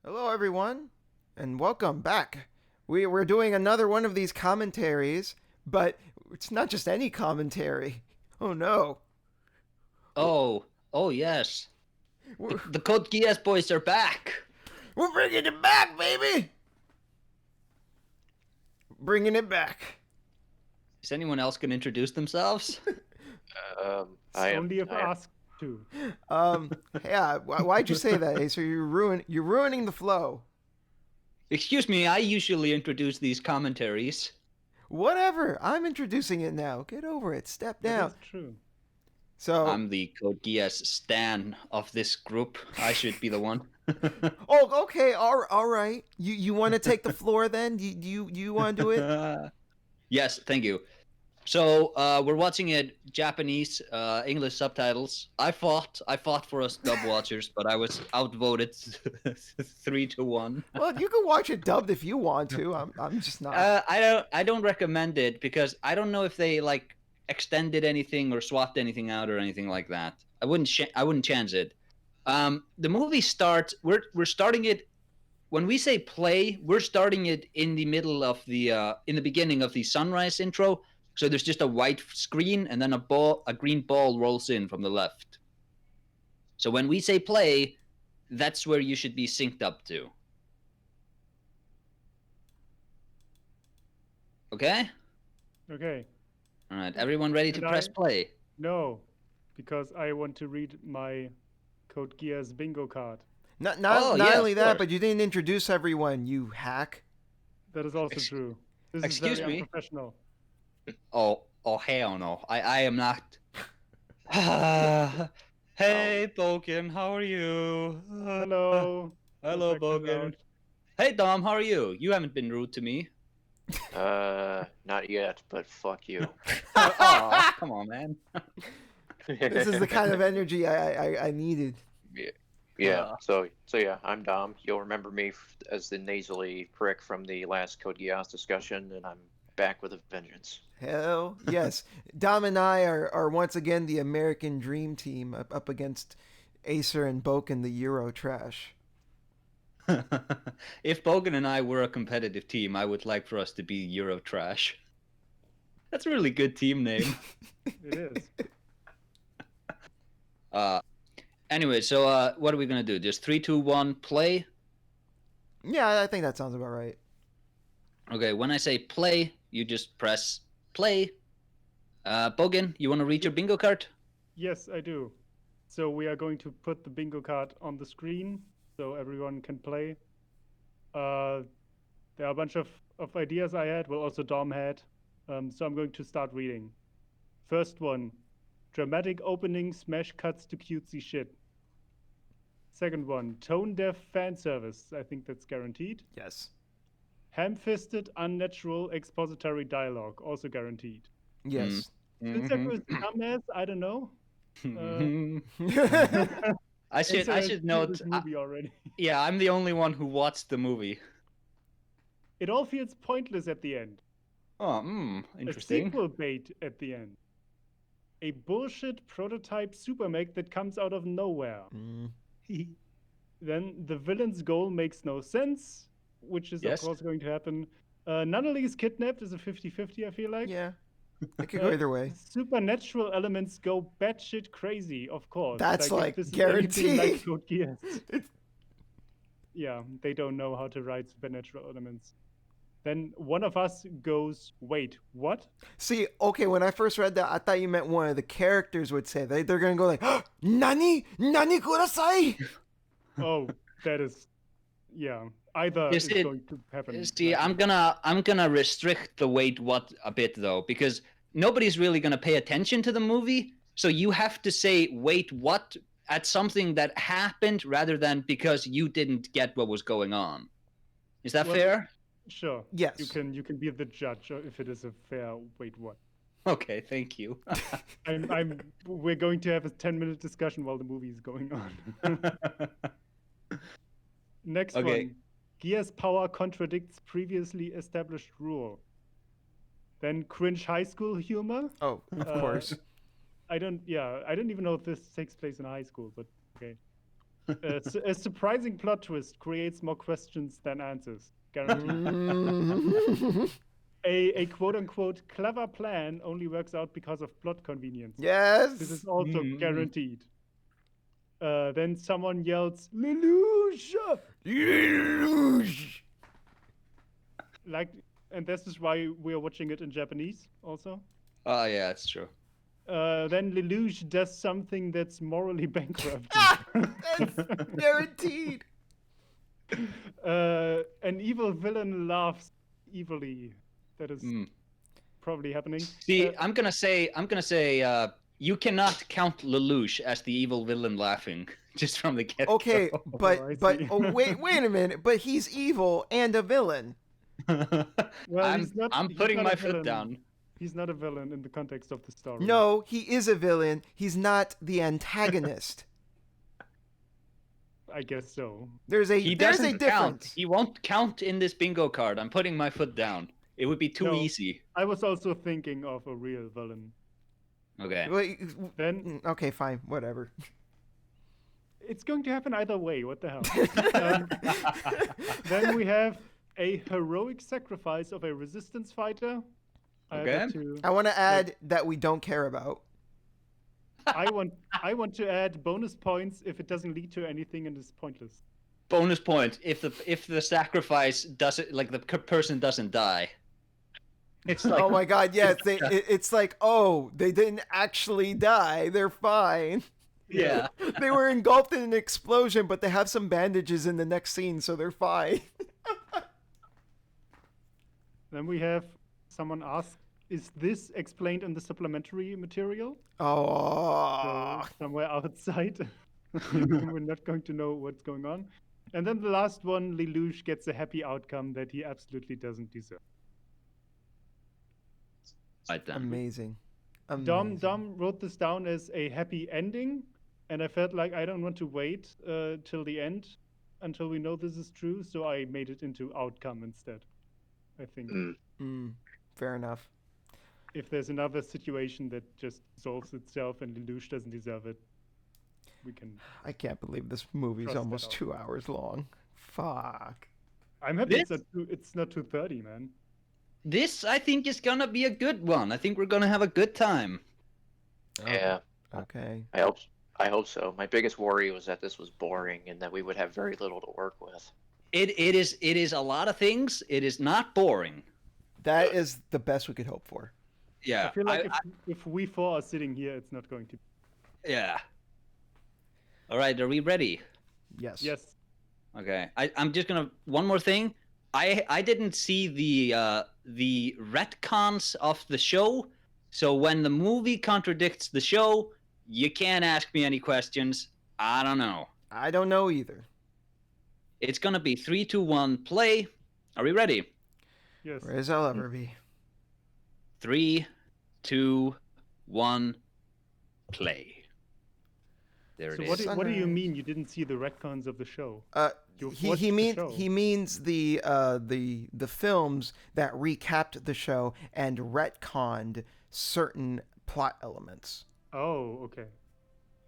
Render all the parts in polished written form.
Hello, everyone, and welcome back. We're doing another one of these commentaries, but it's not just any commentary. Oh no, Oh yes. The, we're, the Code Geass boys are back. we're bringing it back, baby. Bringing it back. Is anyone else gonna introduce themselves? I am. Only if asked to. Yeah. Why'd you say that? Hey, so you're ruining the flow. Excuse me, I usually introduce these commentaries. Whatever. I'm introducing it now. Get over it. Step down. That is true. So, I'm the Code Geass stan of this group. I should be the one. oh, okay. All right. You want to take the floor then? Do you want to do it? Yes, thank you. So we're watching it Japanese, English subtitles. I fought for us dub watchers, but I was outvoted 3-1. Well, you can watch it dubbed if you want to. I'm just not. I don't recommend it because I don't know if they like extended anything or swapped anything out or anything like that. I wouldn't chance it. The movie starts. We're starting it when we say play. We're starting it in the middle of the in the beginning of the sunrise intro. So there's just a white screen and then a green ball rolls in from the left. So when we say play, that's where you should be synced up to. Okay? Okay. All right, everyone ready to And press play? No, because I want to read my Code Geass bingo card. Not Oh, yeah, only of that, course. but you didn't introduce everyone. You hack. That is also true. This excuse is very me? unprofessional. Oh hell no! I am not. Hey, Bouken, how are you? Hello. Hello, Back to Bouken. Lelouch. Hey, Dom, how are you? You haven't been rude to me. Not yet, but fuck you. Aw, come on, man. This is the kind of energy I needed. Yeah. Uh. So yeah, I'm Dom. You'll remember me as the nasally prick from the last Code Geass discussion, and I'm back with a vengeance. Hell yes. Dom and I are once again the American Dream Team up against Acer and Bouken, the Euro trash. If Bouken and I were a competitive team, I would like for us to be Euro Trash. That's a really good team name. It is. Anyway, so what are we gonna do? Just 3, 2, 1, play. Yeah, I think that sounds about right. Okay, when I say play, you just press play. Bouken, you want to read your bingo card? Yes, I do. So we are going to put the bingo card on the screen so everyone can play. There are a bunch of ideas I had, well, also Dom had. So I'm going to start reading. First one, dramatic opening smash cuts to cutesy shit. Second one, tone-deaf fan service. I think that's guaranteed. Yes. Ham-fisted, unnatural expository dialogue, also guaranteed. Yes. Since was dumbass, I don't know. I Acer has should seen note. this movie already. Yeah, I'm the only one who watched the movie. It all feels pointless at the end. Oh, A interesting. sequel bait at the end. A bullshit prototype super mech that comes out of nowhere. Mm. Then the villain's goal makes no sense, which is Yes. of course going to happen. Nunnally kidnapped is a 50-50, I feel like. Yeah. It could go either way. Supernatural elements go batshit crazy, of course. That's if like this is anything guaranteed. like Code Geass. It's- Yeah, they don't know how to write supernatural elements. Then one of us goes, wait, what? See, okay, when I first read that, I thought you meant one of the characters would say that. They're gonna go like, "Nani, nani kudasai." Oh, that is, yeah. Either Yes, is it- going to happen. See, I'm gonna restrict the wait what a bit though, because nobody's really gonna pay attention to the movie. So you have to say wait what at something that happened rather than because you didn't get what was going on. Is that Well, fair? Sure. Yes. You can be the judge if it is a fair wait what. Okay, thank you. We're going to have a 10-minute discussion while the movie is going on. Next Okay. one. Gear's power contradicts previously established rule. Then cringe high school humor. Oh, of course. I don't even know if this takes place in high school, but okay. A surprising plot twist creates more questions than answers. Guaranteed. Mm. A quote-unquote clever plan only works out because of plot convenience. Yes. This is also Mm. guaranteed. Then someone yells, Lelouch! Lelouch. Like, and this is why we are watching it in Japanese also. Oh yeah, it's true. Then Lelouch does something that's morally bankrupt. That's guaranteed. An evil villain laughs evilly. That is Mm. probably happening. See, I'm gonna say, you cannot count Lelouch as the evil villain laughing just from the get. Okay, I but see. wait a minute. But he's evil and a villain. Well, I'm he's not putting a my foot villain. down. He's not a villain in the context of the story. No, he is a villain. He's not the antagonist. I guess so. There's a He there's doesn't a count. difference. He won't count in this bingo card. I'm putting my foot down. It would be too No. easy. I was also thinking of a real villain. Okay. Wait, Then okay, fine, whatever. it's going to happen either way. What the hell? Then we have a heroic sacrifice of a resistance fighter. I Okay. had to- I want to add that we don't care about. I want to add bonus points if it doesn't lead to anything and is pointless. Bonus point if the sacrifice doesn't, like, the person doesn't die. It's like, Oh my god, yes, it's like, oh, they didn't actually die. They're fine. yeah. They were engulfed in an explosion, but they have some bandages in the next scene, so they're fine. Then we have someone ask, is this explained in the supplementary material? Oh. So somewhere outside. We're not going to know what's going on. And then the last one, Lelouch gets a happy outcome that he absolutely doesn't deserve. Right then. Amazing. Dom wrote this down as a happy ending, and I felt like I don't want to wait till the end until we know this is true, so I made it into outcome instead. I think Fair enough. if there's another situation that just solves itself and Lelouch doesn't deserve it, we can. I can't believe this movie's Cross that almost out. 2 hours long. Fuck. I'm happy This- it's not 2:30, man. This, I think, is gonna be a good one. I think we're gonna have a good time. Yeah, Okay. I hope so. My biggest worry was that this was boring and that we would have very little to work with. It is a lot of things. It is not boring. That is the best we could hope for. Yeah. I feel like if we four are sitting here, it's not going to. Yeah. All right, are we ready? Yes. Yes. Okay. I'm just gonna one more thing. I didn't see the retcons of the show, so when the movie contradicts the show, you can't ask me any questions. I don't know. I don't know either. It's gonna be 3, 2, 1, play. Are we ready? Yes. Where as I'll ever be. 3, 2, 1, play. There it So is. what do you Sunrise. mean you didn't see the retcons of the show? You've He watched the means show. he means the films that recapped the show and retconned certain plot elements. Oh, okay.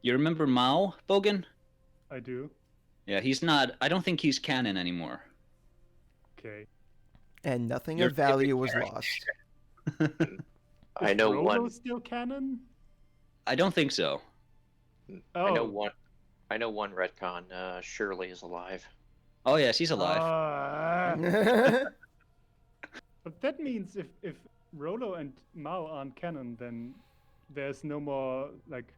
You remember Mao, Bouken? I do. Yeah, he's not. I don't think he's canon anymore. Okay. And nothing Your of value favorite was character. lost. I know Rolo one. still canon? I don't think so. Oh. I know one retcon. Shirley is alive. Oh yes, he's alive. But that means if Rolo and Mao aren't canon, then there's no more like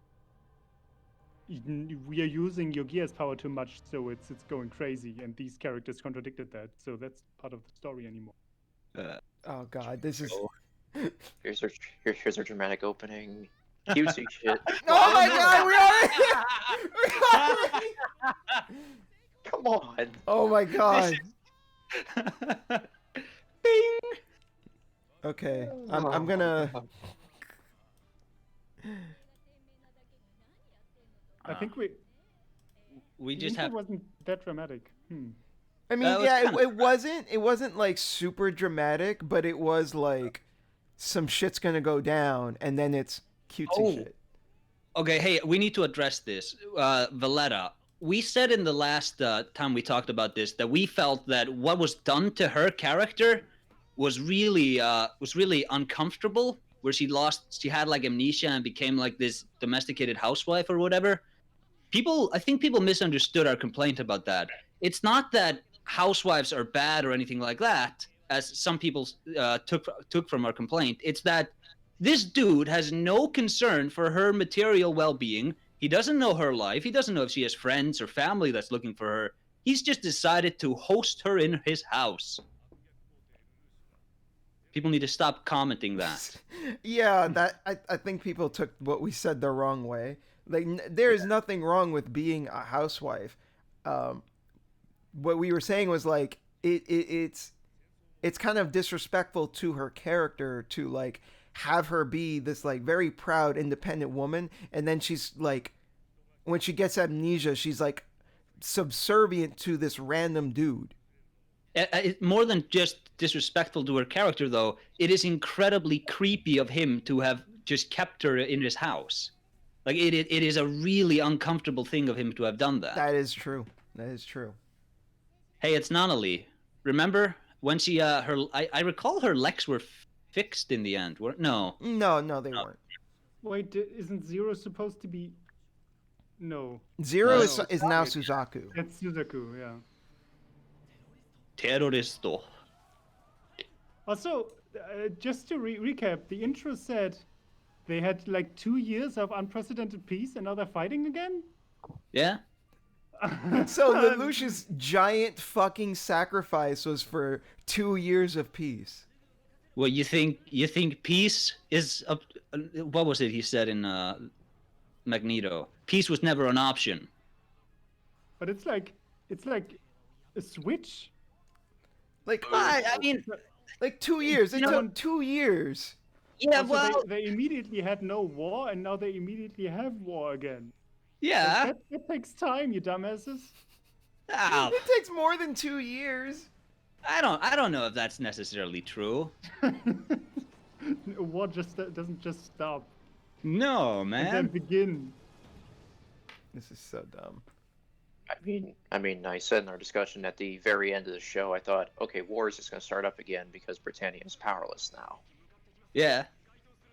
we are using your Geass power too much, so it's going crazy, and these characters contradicted that, so that's part of the story anymore. Oh god, this is. Here's our dramatic opening. Cutesy shit. Oh my god, we already. Come on. Oh my god. Bing. Okay, I'm gonna. I think we We the just intro have. wasn't that dramatic. I mean, That was yeah, kinda it wasn't like super dramatic, but it was like some shit's gonna go down, and then it's cutesy Oh. shit. Okay, hey, we need to address this. Valletta, we said in the last time we talked about this that we felt that what was done to her character was really uncomfortable. Where she had like amnesia and became like this domesticated housewife or whatever. I think people misunderstood our complaint about that. It's not that housewives are bad or anything like that, as some people took from our complaint. It's that this dude has no concern for her material well-being. He doesn't know her life. He doesn't know if she has friends or family that's looking for her. He's just decided to host her in his house. People need to stop commenting that. Yeah, that I think people took what we said the wrong way. Like, there is nothing wrong with being a housewife. What we were saying was like it's kind of disrespectful to her character to like have her be this like very proud independent woman, and then she's like, when she gets amnesia, she's like subservient to this random dude. More than just disrespectful to her character, though, it is incredibly creepy of him to have just kept her in his house. Like, it is a really uncomfortable thing of him to have done that. That is true. That is true. Hey, it's Nanali. Remember when she I recall her legs were fixed in the end. No, they weren't. Wait, isn't Zero supposed to be? No. Zero No. is now Suzaku. That's Suzaku, yeah. Terroristo. Also, just to recap, the intro said they had like 2 years of unprecedented peace, and now they're fighting again. Yeah. So Lelouch's giant fucking sacrifice was for 2 years of peace. Well, you think peace is what was it he said in Magneto? Peace was never an option. But it's like a switch. Like, I mean, like 2 years. It You know- took 2 years. yeah, Also, well, they immediately had no war, and now they immediately have war again. yeah. That takes time, you dumbasses. Ah, It takes more than 2 years. I don't know if that's necessarily true. War just doesn't just stop No, and then man. begin. This is so dumb. I mean, I said in our discussion at the very end of the show, I thought, okay, war is just going to start up again because Britannia is powerless now. Yeah.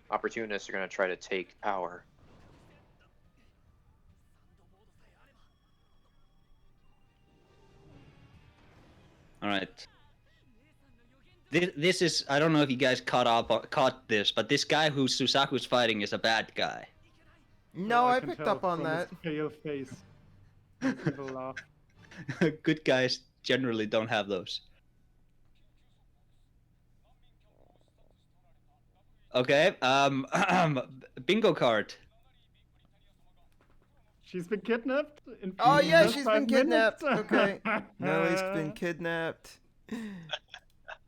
Opportunists are going to try to take power. All right. This is, I don't know if you guys caught this, but this guy who Susaku's fighting is a bad guy. No, I can picked tell up on from that. his pale face. People laugh. Good guys generally don't have those. Okay, bingo card. She's been kidnapped. Oh yeah, just she's 5 been kidnapped. minutes? Okay, Nellie's been kidnapped.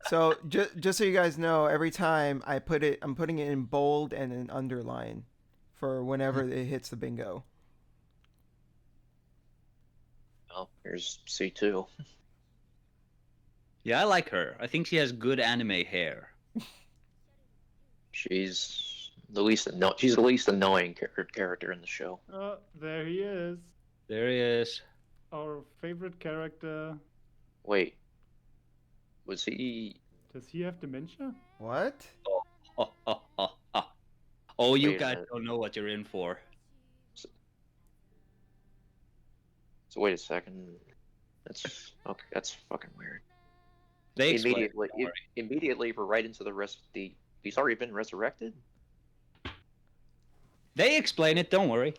So just so you guys know, every time I'm putting it in bold and an underline for whenever it hits the bingo. Well, here's C2. Yeah, I like her. I think she has good anime hair. She's the least annoying character in the show. Oh, there he is. There he is. Our favorite character. Wait, was he? Does he have dementia? What? Oh, you Wait a guys minute. don't know what you're in for. So wait a second. That's okay. That's fucking weird. They explain it, don't worry. Immediately, we're right into the rest. He's already been resurrected. They explain it. Don't worry.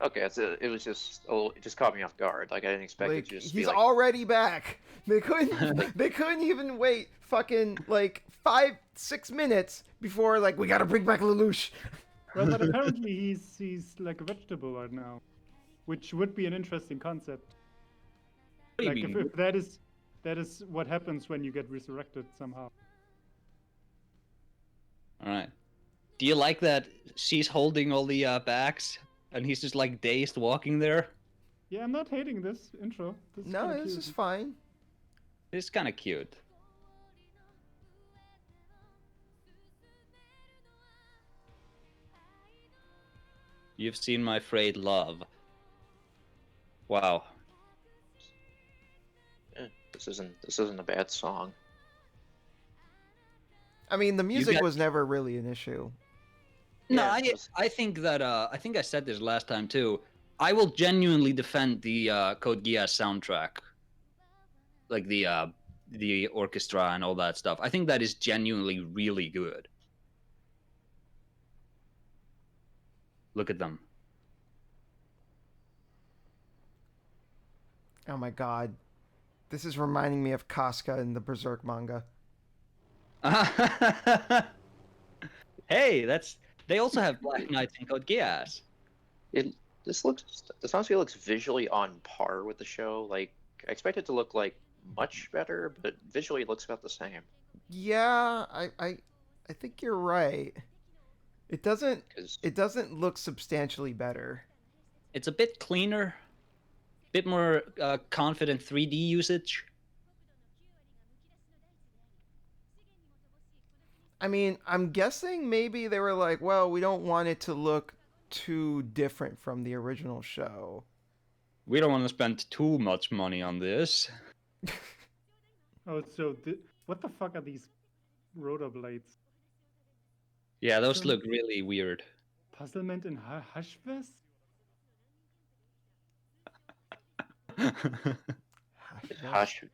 Okay, it was just it just caught me off guard. Like I didn't expect it Like, to just he's be like, already back. They couldn't even wait fucking like 5-6 minutes before like we gotta bring back Lelouch. Well, but apparently he's like a vegetable right now, which would be an interesting concept. What do you Like mean? if that is what happens when you get resurrected somehow. All right. Do you like that she's holding all the bags and he's just like dazed walking there? Yeah, I'm not hating this intro. This is No, kinda this cute. is fine. It's kind of cute. You've seen my frayed love. Wow. This isn't a bad song. I mean, the music got- was never really an issue. No, Yeah, it was- I think that I think I said this last time too. I will genuinely defend the Code Geass soundtrack, like the orchestra and all that stuff. I think that is genuinely really good. Look at them. Oh my god. This is reminding me of Casca in the Berserk manga. Hey, they also have Black Knights in Code Geass. This honestly looks visually on par with the show. Like, I expect it to look like much better, but visually it looks about the same. Yeah, I think you're right. It doesn't 'Cause look substantially better. It's a bit cleaner, bit more confident 3D usage. I mean, I'm guessing maybe they were like, well, we don't want it to look too different from the original show. We don't want to spend too much money on this. Oh, so what the fuck are these rotor blades? Yeah, those look really weird. Puzzlement in Hashves?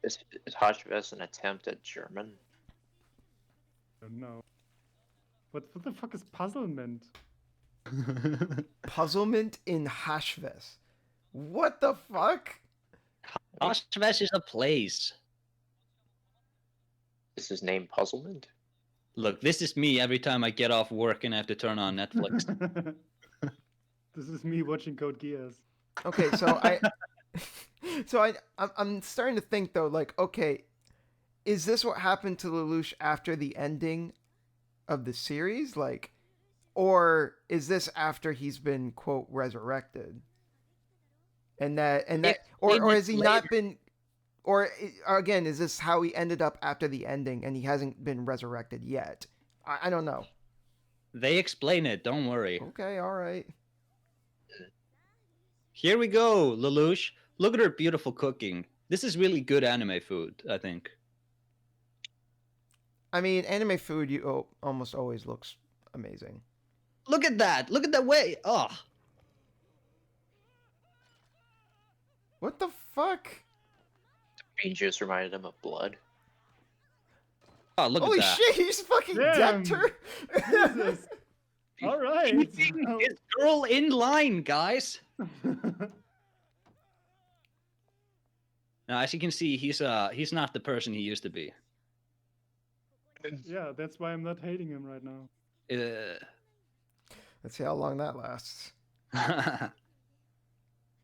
is Hashves an attempt at German? I don't know. What the fuck is puzzlement? Puzzlement in Hashves. What the fuck? Oshvesh is a place. Is his name Puzzlement? Look, this is me every time I get off work and I have to turn on Netflix. This is me watching Code Geass. Okay, so I'm starting to think though, like, okay, is this what happened to Lelouch after the ending of the series, like, or is this after he's been quote resurrected, and or has he not been, or again, is this how he ended up after the ending and he hasn't been resurrected yet? I don't know. They explain it, don't worry. Okay, all right. Here we go, Lelouch. Look at her beautiful cooking. This is really good anime food, I think. I mean, anime food almost always looks amazing. Look at that! Look at that way! Oh! What the fuck? Bean juice reminded him of blood. Oh, look Holy at that. shit, he just fucking Damn. decked her. Jesus. All right. Keeping his girl in line, guys! Now, as you can see, he's not the person he used to be. Yeah, that's why I'm not hating him right now. Let's see how long that lasts.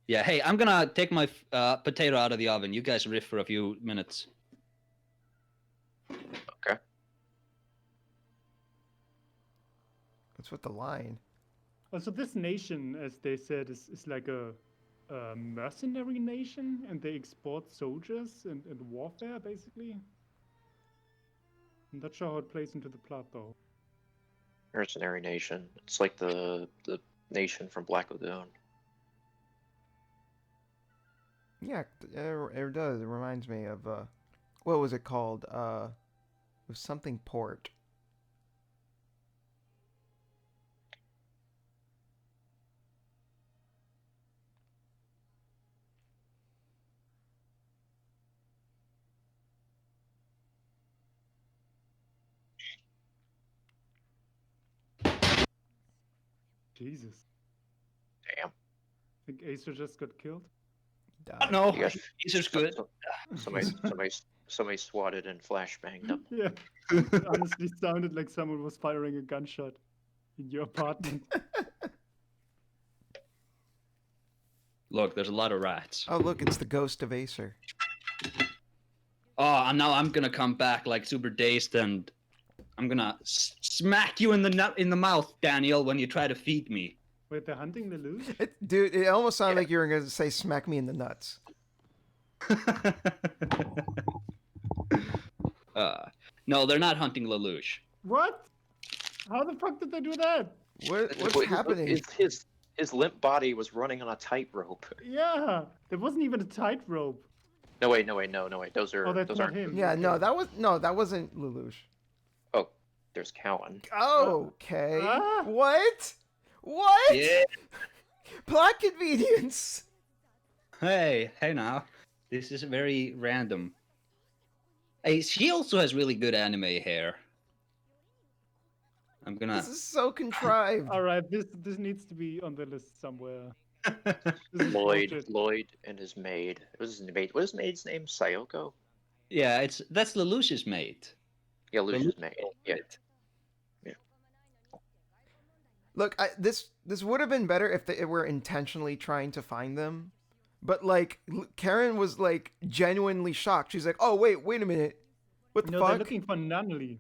Yeah, hey, I'm gonna take my potato out of the oven. You guys riff for a few minutes. Okay. What's with the line? Also, this nation, as they said, is like a mercenary nation, and they export soldiers and warfare, basically. I'm not sure how it plays into the plot, though. Mercenary nation. It's like the nation from Black Lagoon. Yeah, it does. It reminds me of what was it called? It was something port. Jesus. Damn. I think Acer just got killed. Died. No, You guys- these are good. Somebody swatted and flashbanged him. Yeah. It honestly sounded like someone was firing a gunshot in your apartment. Look, there's a lot of rats. Oh, look, it's the ghost of Acer. Oh, and now I'm gonna come back like super dazed, and I'm gonna smack you in the mouth, Daniel, when you try to feed me. Wait, they're hunting the loot? Dude, it almost sounded like you were going to say smack me in the nuts. No, they're not hunting Lelouch. What? How the fuck did they do that? What's Wait, happening? His his limp body was running on a tightrope. Yeah, there wasn't even a tightrope. No wait. Those Oh, that's not aren't. him. Yeah, no, Okay. that wasn't Lelouch. Oh, there's Cowan. Okay. Ah. What? What? Yeah. Plot convenience. Hey now. This is very random. Hey, she also has really good anime hair. I'm gonna. This is so contrived. All right, this needs to be on the list somewhere. This is Lloyd, bullshit. Lloyd, and his maid. What was his maid? What is his maid's name? Sayoko. Yeah, that's Lelouch's mate. Yeah, Lucia's maid. Yeah. Look, this would have been better if it were intentionally trying to find them, but like Karen was like genuinely shocked. She's like, "Oh wait a minute, what the No, fuck?" they're looking for Nunley,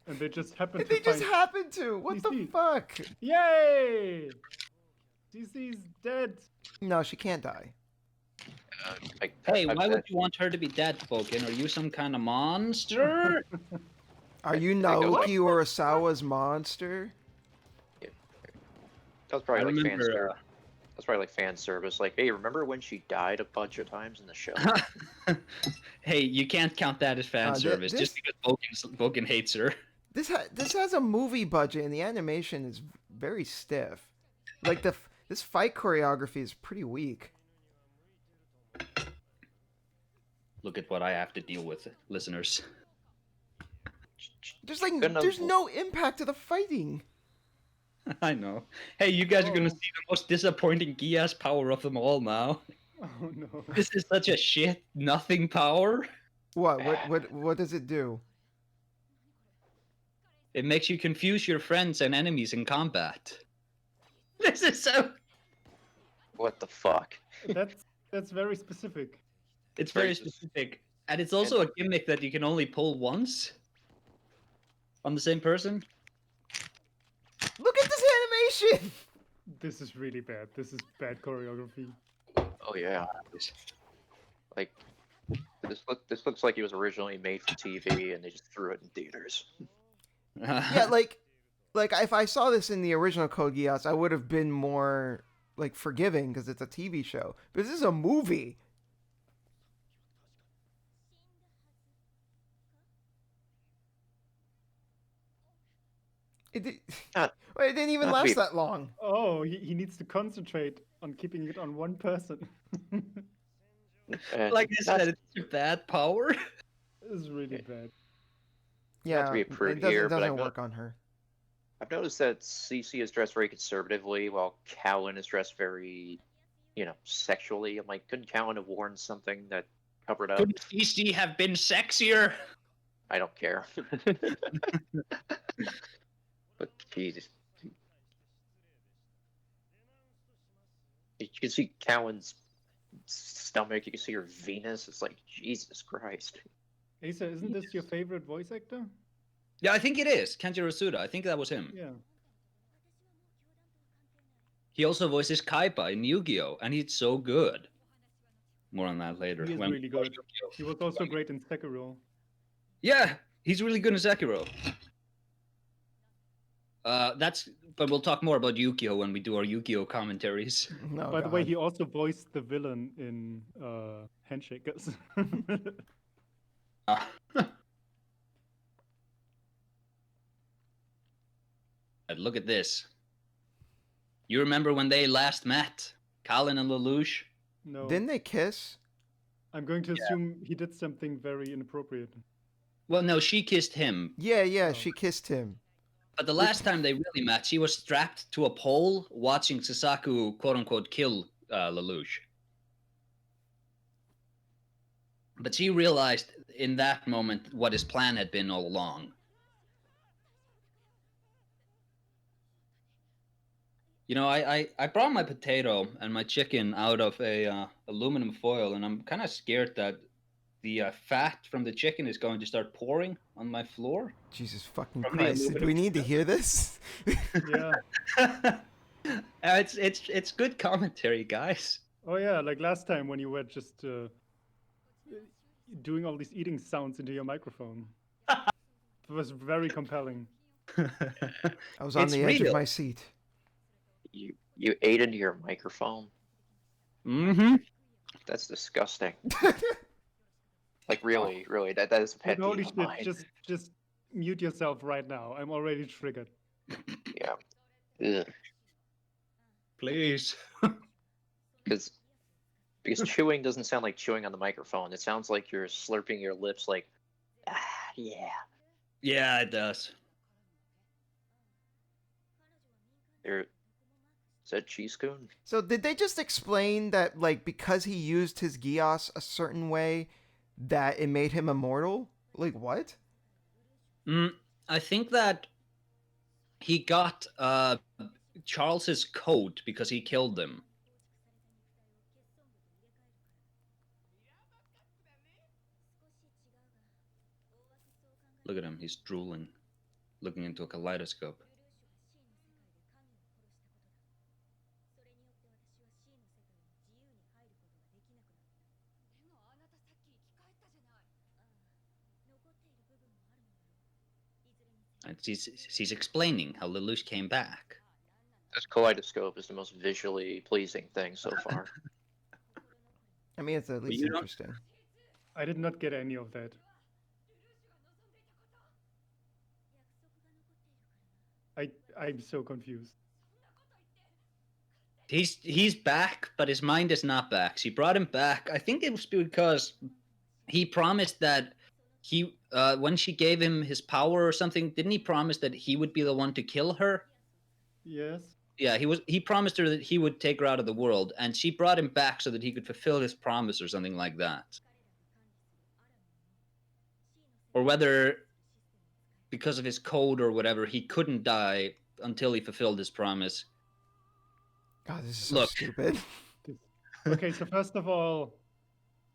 and they just happen And to they just find. happened to. What You the see. fuck? Yay! DC's dead. No, she can't die. Hey, why would you want her to be dead, Bouken? Are you some kind of monster? Are you Naoki Urasawa's monster? That was probably I like fan remember. service. That's probably like fan service. Like, hey, remember when she died a bunch of times in the show? Hey, you can't count that as fan service just because Bouken hates her. This has a movie budget, and the animation is very stiff. Like this fight choreography is pretty weak. Look at what I have to deal with, listeners. There's like Good enough. there's no impact to the fighting. I know. Hey, you guys are gonna Oh. see the most disappointing Geass power of them all now. Oh no. This is such a shit nothing power. What does it do? It makes you confuse your friends and enemies in combat. This is so. What the fuck? That's very specific. It's very Phrases. specific, and it's also a gimmick that you can only pull once on the same person. Look at this animation. This is really bad. This is bad choreography. Oh yeah. Like, this looks like it was originally made for TV and they just threw it in theaters. Yeah, like if I saw this in the original Code Geass, I would have been more like forgiving because it's a TV show. But this is a movie. It didn't even not to be- last that long. Oh, he needs to concentrate on keeping it on one person. Like I said, it's a bad power. This is really bad. Yeah, to be a it prude doesn't, here, it but doesn't I've work on her. I've noticed that CC is dressed very conservatively, while Cowan is dressed very, sexually. I'm like, couldn't Cowan have worn something that covered up? Couldn't CC have been sexier? I don't care. But Jesus, you can see Cowan's stomach. You can see her Venus. It's like Jesus Christ. Asa, isn't this your favorite voice actor? Yeah, I think it is. Kenji Rasuda. I think that was him. Yeah. He also voices Kaiba in Yu-Gi-Oh! And he's so good. More on that later. He is when we really watch good. Yu-Gi-Oh! He was also great in Sekiro. Yeah, he's really good in Sekiro. But we'll talk more about Yu-Gi-Oh! When we do our Yu-Gi-Oh! Commentaries. No, By the way, God. he also voiced the villain in Handshakers. And look at this. You remember when they last met? Colin and Lelouch? No. Didn't they kiss? I'm going to assume he did something very inappropriate. Well, no, she kissed him. Yeah, Oh. she kissed him. But the last time they really met, she was strapped to a pole watching Sasaku, quote-unquote, kill Lelouch. But she realized in that moment what his plan had been all along. You know, I brought my potato and my chicken out of a aluminum foil, and I'm kind of scared that the fat from the chicken is going to start pouring on my floor. Jesus fucking From the Christ! Do we aluminum. need to hear this? Yeah. It's good commentary, guys. Oh yeah, like last time when you were just doing all these eating sounds into your microphone. It was very compelling. I was on It's the edge real. of my seat. You You ate into your microphone? Mm-hmm. That's disgusting. Like really, really, that is a pet Holy peeve of shit! mine. Just mute yourself right now. I'm already triggered. Yeah. Ugh. Please. Because chewing doesn't sound like chewing on the microphone. It sounds like you're slurping your lips like, yeah. Yeah, it does. Is that Cheesecoon? So did they just explain that, like, because he used his Geass a certain way, that it made him immortal? Like, what? I think that he got Charles's coat because he killed them. Look at him, he's drooling, looking into a kaleidoscope. And she's explaining how Lelouch came back. This kaleidoscope is the most visually pleasing thing so far. I mean, it's at least interesting. I did not get any of that. I'm so confused. He's back, but his mind is not back. She brought him back. I think it was because he promised that he when she gave him his power or something, didn't he promise that he would be the one to kill her? Yes. Yeah, he promised her that he would take her out of the world, and she brought him back so that he could fulfill his promise or something like that. Or whether because of his code or whatever, he couldn't die until he fulfilled his promise. God, this is so stupid. Okay, so first of all,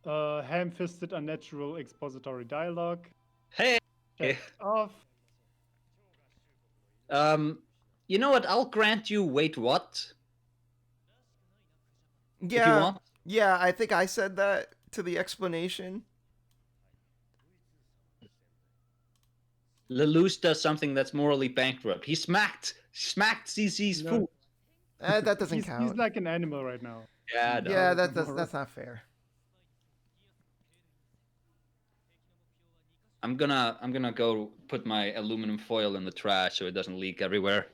ham-fisted unnatural expository dialogue. Hey. Checked off. You know what? I'll grant you. Wait, what? Yeah. If you want. Yeah, I think I said that to the explanation. Lelouch does something that's morally bankrupt. He smacked CC's food. That doesn't count. He's like an animal right now. Yeah, no. Yeah, that's not fair. I'm gonna go put my aluminum foil in the trash so it doesn't leak everywhere.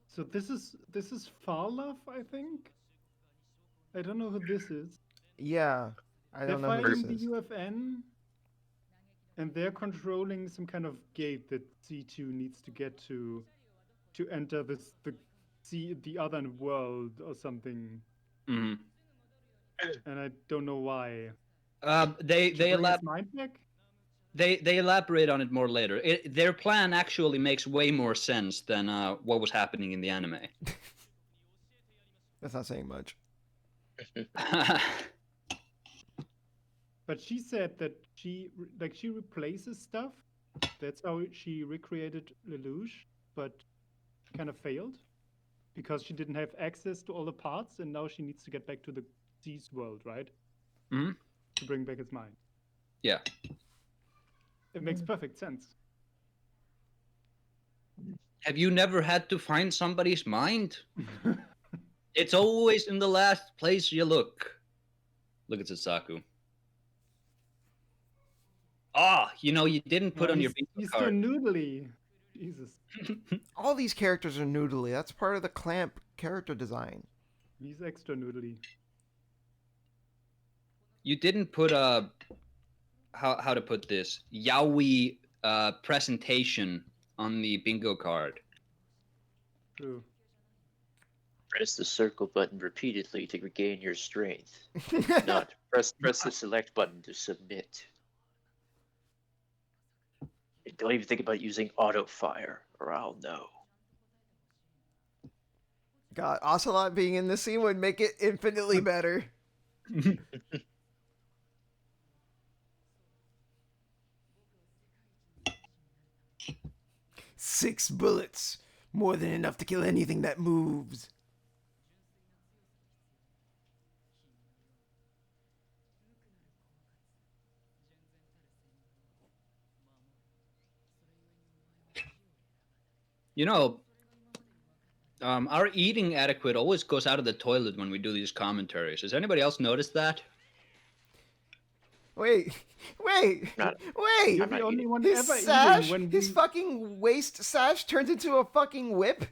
So this is Farlove, I think. I don't know who this is. Yeah, I don't know They're who fighting this the is. UFN, and they're controlling some kind of gate that C2 needs to get to enter the other world or something. Mm-hmm. And I don't know why. They elaborate on it more later. Their plan actually makes way more sense than what was happening in the anime. That's not saying much. But she said that she replaces stuff. That's how she recreated Lelouch, but kind of failed because she didn't have access to all the parts, and now she needs to get back to the C's world, right? Mm-hmm. To bring back his mind. Yeah. It makes perfect sense. Have you never had to find somebody's mind? It's always in the last place you look. Look at Sasaku. You didn't put on your bingo He's card. so noodly. Jesus. All these characters are noodly. That's part of the Clamp character design. He's extra noodly. You didn't put how to put this yaoi presentation on the bingo card. True. Press the circle button repeatedly to regain your strength. Not press the select button to submit. And don't even think about using auto fire, or I'll know. God, Ocelot being in this scene would make it infinitely better. 6 bullets. More than enough to kill anything that moves. You know, our eating adequate always goes out of the toilet when we do these commentaries. Has anybody else noticed that? Wait, wait, Not- wait! You're I'm the not only eating. one His ever sash, eating when his we... fucking waist sash turns into a fucking whip.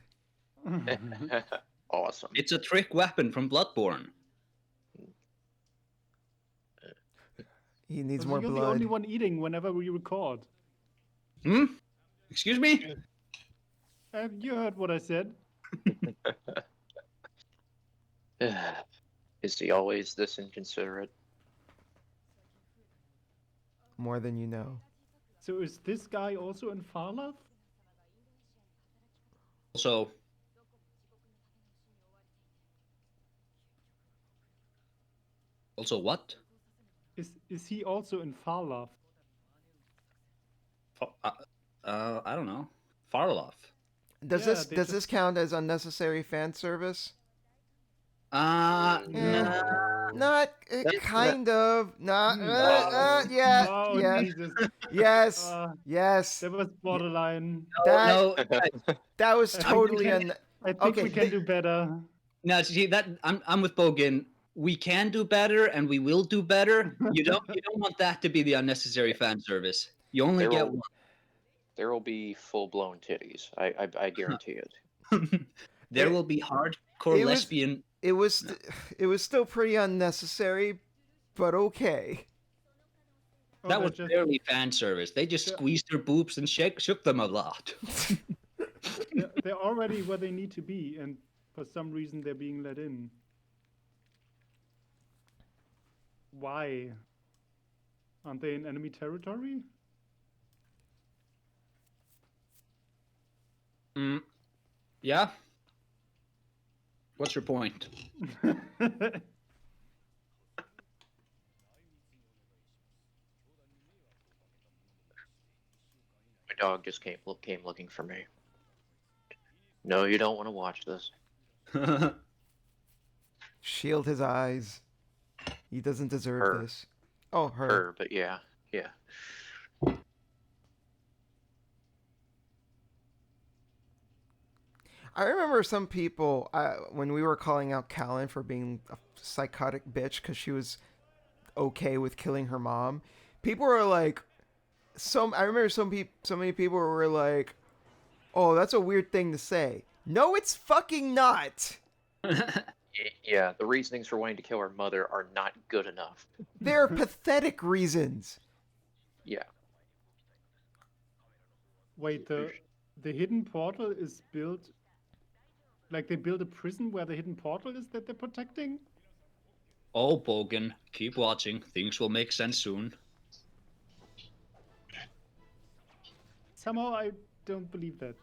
Awesome. It's a trick weapon from Bloodborne. He needs So more you're the only blood. one eating whenever we record. Hmm? Excuse me? You heard what I said. Is he always this inconsiderate? More than you know. So is this guy also in Farlaf? Also, what? Is he also in Farlaf? I don't know. Farloff. Does Yeah, this they does just- this count as unnecessary fan service? Uh, Yeah. nah. Not kind of. Not yeah. Oh, Yeah. Jesus. Yes. Yes. That was borderline. That No, guys, that was I think totally we I think Okay, we can do better. no. See that I'm with Bouken. We can do better, and we will do better. You don't want that to be the unnecessary fan service. You only There get will- one. There will be full-blown titties. I guarantee it. There It- will be hardcore it was- lesbian. it was it was still pretty unnecessary, but okay. Oh, That they're was just- barely fan service. They just Yeah. squeezed their boobs and shook them a lot. they're already where they need to be, and for some reason they're being let in. Why? Aren't they in enemy territory? Yeah. What's your point? My dog just came looking for me. No, you don't want to watch this. Shield his eyes. He doesn't deserve Her. this. Oh, her. Her, but yeah. I remember some people when we were calling out Callan for being a psychotic bitch because she was okay with killing her mom. People were like, I remember so many people were like, "Oh, that's a weird thing to say." No, it's fucking not. Yeah, the reasonings for wanting to kill her mother are not good enough. They're pathetic reasons. Yeah. Wait, the hidden portal is built. Like they build a prison where the hidden portal is that they're protecting? Oh, Bouken, keep watching. Things will make sense soon. Somehow I don't believe that.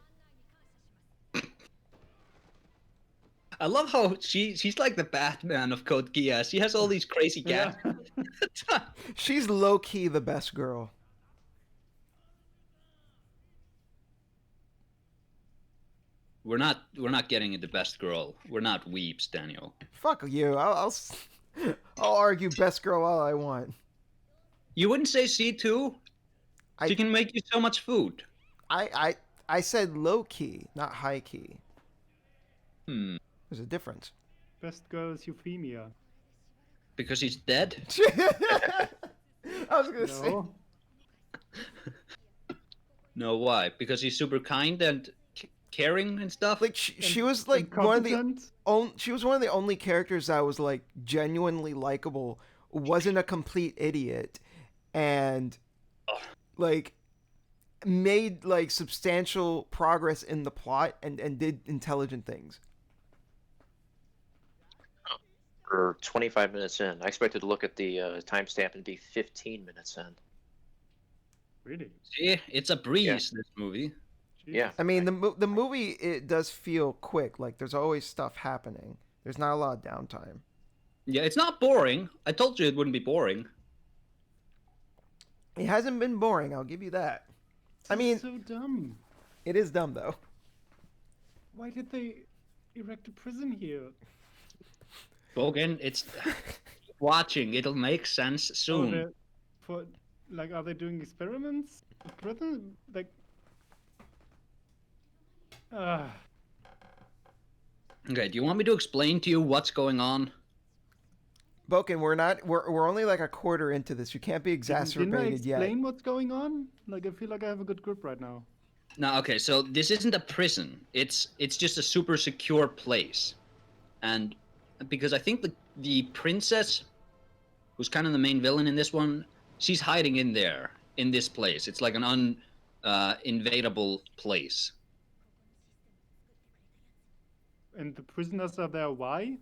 I love how she's like the Batman of Code Geass. She has all these crazy Yeah. gadgets. She's low key the best girl. We're not getting the best girl. We're not weeps, Daniel. Fuck you. I'll argue best girl all I want. You wouldn't say C2? She can make you so much food. I said low key, not high key. Hmm. There's a difference. Best girl is Euphemia. Because he's dead? I was gonna say. No. No, why? Because he's super kind and caring and stuff? Like she was like one of the Incompetent? she was one of the only characters that was like genuinely likable, wasn't a complete idiot, and like made like substantial progress in the plot and did intelligent things. We're 25 minutes in. I expected to look at the timestamp and be 15 minutes in. Really? See, it's a breeze, this movie. Yeah. I mean, the movie, it does feel quick. Like there's always stuff happening. There's not a lot of downtime. Yeah, it's not boring. I told you it wouldn't be boring. It hasn't been boring. I'll give you that. I mean, so dumb. it is dumb though. Why did they erect a prison here? Bouken, it's watching. It'll make sense Oh, soon. they're- for like, are they doing experiments? Prison? Like, Uh, Okay, do you want me to explain to you what's going on? Bouken, we're only like a quarter into this. You can't be didn't I exacerbated yet. explain what's going on? Like, I feel like I have a good grip right now. No, okay, so this isn't a prison. It's just a super secure place. And because I think the princess, who's kind of the main villain in this one, she's hiding in there, in this place. It's like an invadable place. And the prisoners are there, why?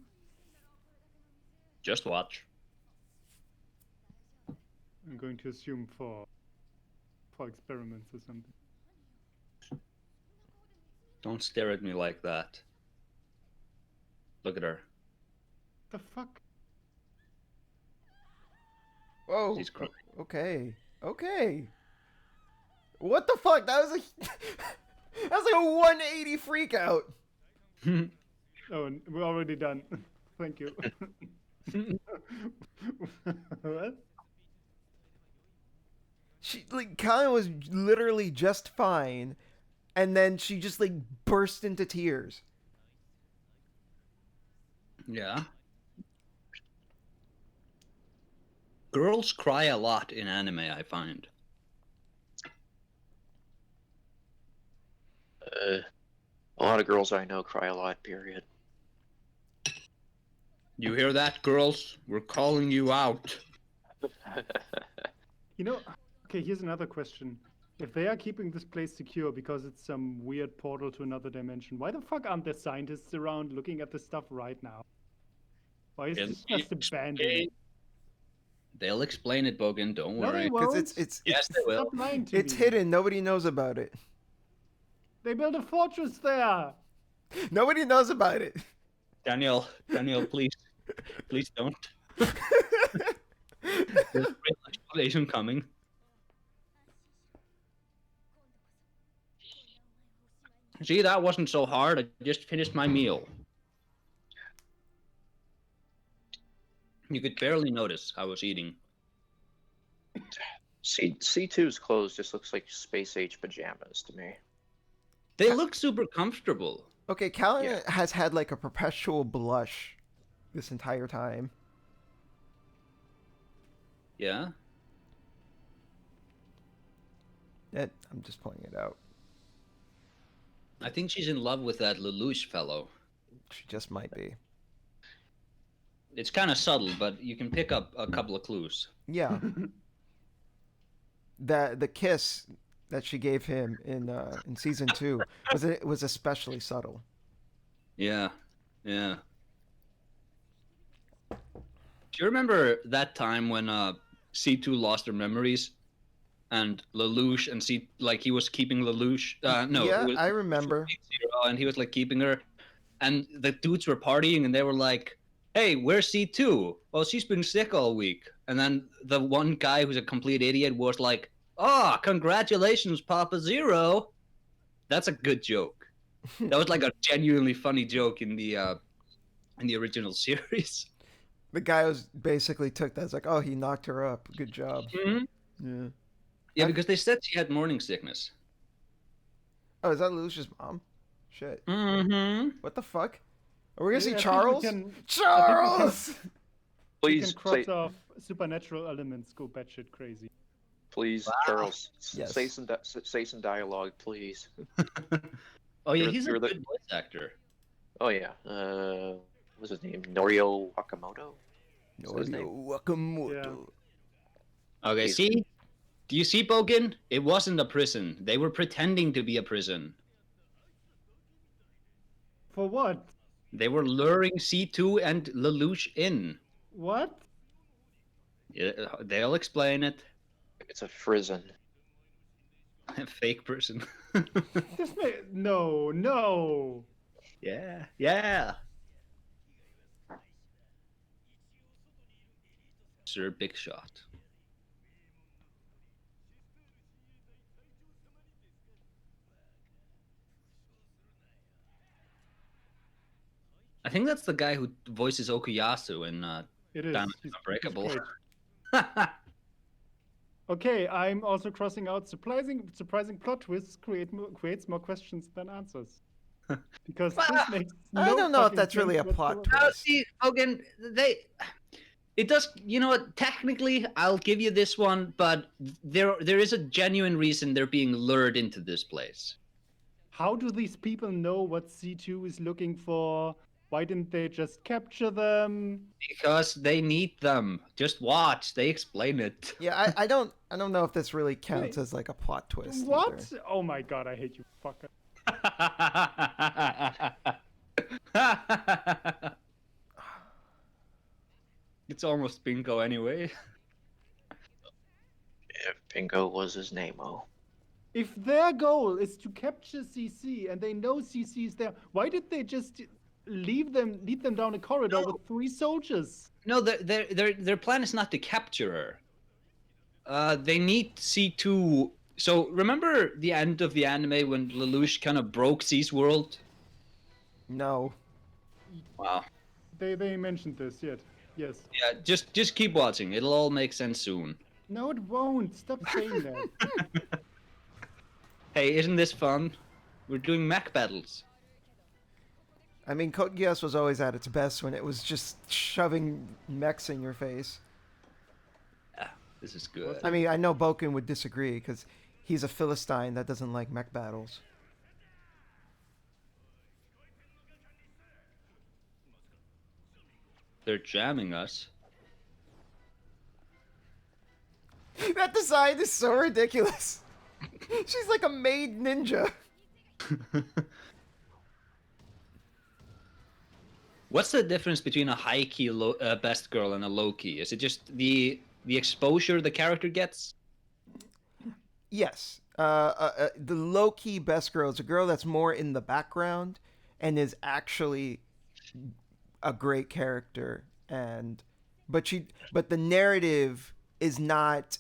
Just watch. I'm going to assume for experiments or something. Don't stare at me like that. Look at her. The fuck? Whoa. She's crying. Okay. What the fuck? That was that was like a 180 freak out. Oh, and we're already done. Thank you. What? She like Colin was literally just fine, and then she just like burst into tears. Yeah. Girls cry a lot in anime, I find. A lot of girls I know cry a lot, period. You hear that, girls? We're calling you out. You know, okay, here's another question. If they are keeping this place secure because it's some weird portal to another dimension, why the fuck aren't there scientists around looking at this stuff right now? Why is this just abandoned? They'll explain it, Bouken. Don't No, they worry. won't. Because it's Yes, they will. Stop lying to it's me. hidden. Nobody knows about it. They built a fortress there. Nobody knows about it. Daniel, please don't. There's a real explanation coming. See, that wasn't so hard. I just finished my meal. You could barely notice I was eating. C2's clothes just looks like space age pajamas to me. They look super comfortable. Okay, Callan Yeah. has had like a perpetual blush this entire time. Yeah? I'm just pointing it out. I think she's in love with that Lelouch fellow. She just might be. It's kind of subtle, but you can pick up a couple of clues. Yeah. The kiss that she gave him in season 2 was especially subtle. Yeah. Do you remember that time when C2 lost her memories? And Lelouch and he was keeping Lelouch. No, Yeah, it was I remember. and he was like keeping her. And the dudes were partying, and they were like, "Hey, where's C2? Well, she's been sick all week." And then the one guy who's a complete idiot was like, "Oh, congratulations, Papa Zero." That's a good joke. That was like a genuinely funny joke in the original series. The guy was basically took that as like, oh, he knocked her up. Good job. Mm-hmm. Yeah. Yeah, because they said she had morning sickness. Oh, is that Lelouch's mom? Shit. Mm-hmm. What the fuck? Are we gonna see I think Charles? we can- Charles! We Please can cross off supernatural elements, go batshit crazy. please, Wow. Charles, Yes. say some dialogue, please. Oh yeah, You're- he's a you're the- good voice actor. Oh yeah. What's his name? Norio Wakamoto. What's his name? Wakamoto. Okay, He's- see? Do you see, Bouken? It wasn't a prison. They were pretending to be a prison. For what? They were luring C2 and Lelouch in. What? Yeah, they'll explain it. It's a prison. Fake person. This no. Yeah. Sir Big Shot. I think that's the guy who voices Okuyasu in It is. Diamond He's Unbreakable. great. Okay, I'm also crossing out surprising plot twists creates more questions than answers. Because Well, this makes I no don't know if fucking that's really sense a plot whatsoever. twist. See, Hogan, it does. You know what? Technically, I'll give you this one, but there is a genuine reason they're being lured into this place. How do these people know what C2 is looking for? Why didn't they just capture them? Because they need them. Just watch. They explain it. Yeah, I don't know if this really counts Wait. as like a plot twist. What? Either. Oh my god, I hate you, fucker. It's almost bingo anyway. If Bingo was his name-o. If their goal is to capture CC and they know CC is there, why did they just lead them down a corridor with 3 soldiers? No, their plan is not to capture her. They need C2. So remember the end of the anime when Lelouch kind of broke C's world? No. Wow. They mentioned this yet. Yes. Yeah, just keep watching. It'll all make sense soon. No, it won't. Stop saying that. Hey, isn't this fun? We're doing mech battles. I mean, Code Geass was always at its best when it was just shoving mechs in your face. This is good. I mean, I know Bouken would disagree because he's a Philistine that doesn't like mech battles. They're jamming us. That design is so ridiculous. She's like a maid ninja. What's the difference between a high key best girl and a low key? Is it just the exposure the character gets? Yes. The low-key best girl is a girl that's more in the background and is actually a great character, but the narrative is not.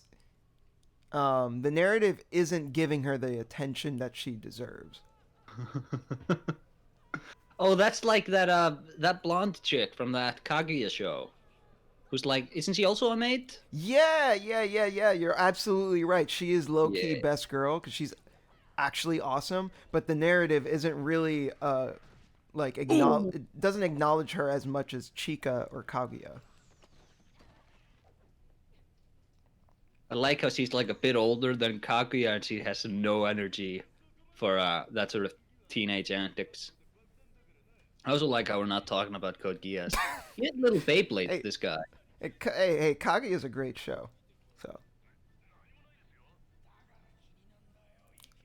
The narrative isn't giving her the attention that she deserves. Oh, that's like that blonde chick from that Kaguya show, who's like, isn't she also a maid? Yeah. You're absolutely right. She is low-key Yeah. best girl because she's actually awesome, but the narrative isn't really it doesn't acknowledge her as much as Chika or Kaguya. I like how she's like a bit older than Kaguya and she has no energy for that sort of teenage antics. I also like how we're not talking about Code Geass. He had little Beyblades, Hey. this guy. Hey, Kaguya is a great show. So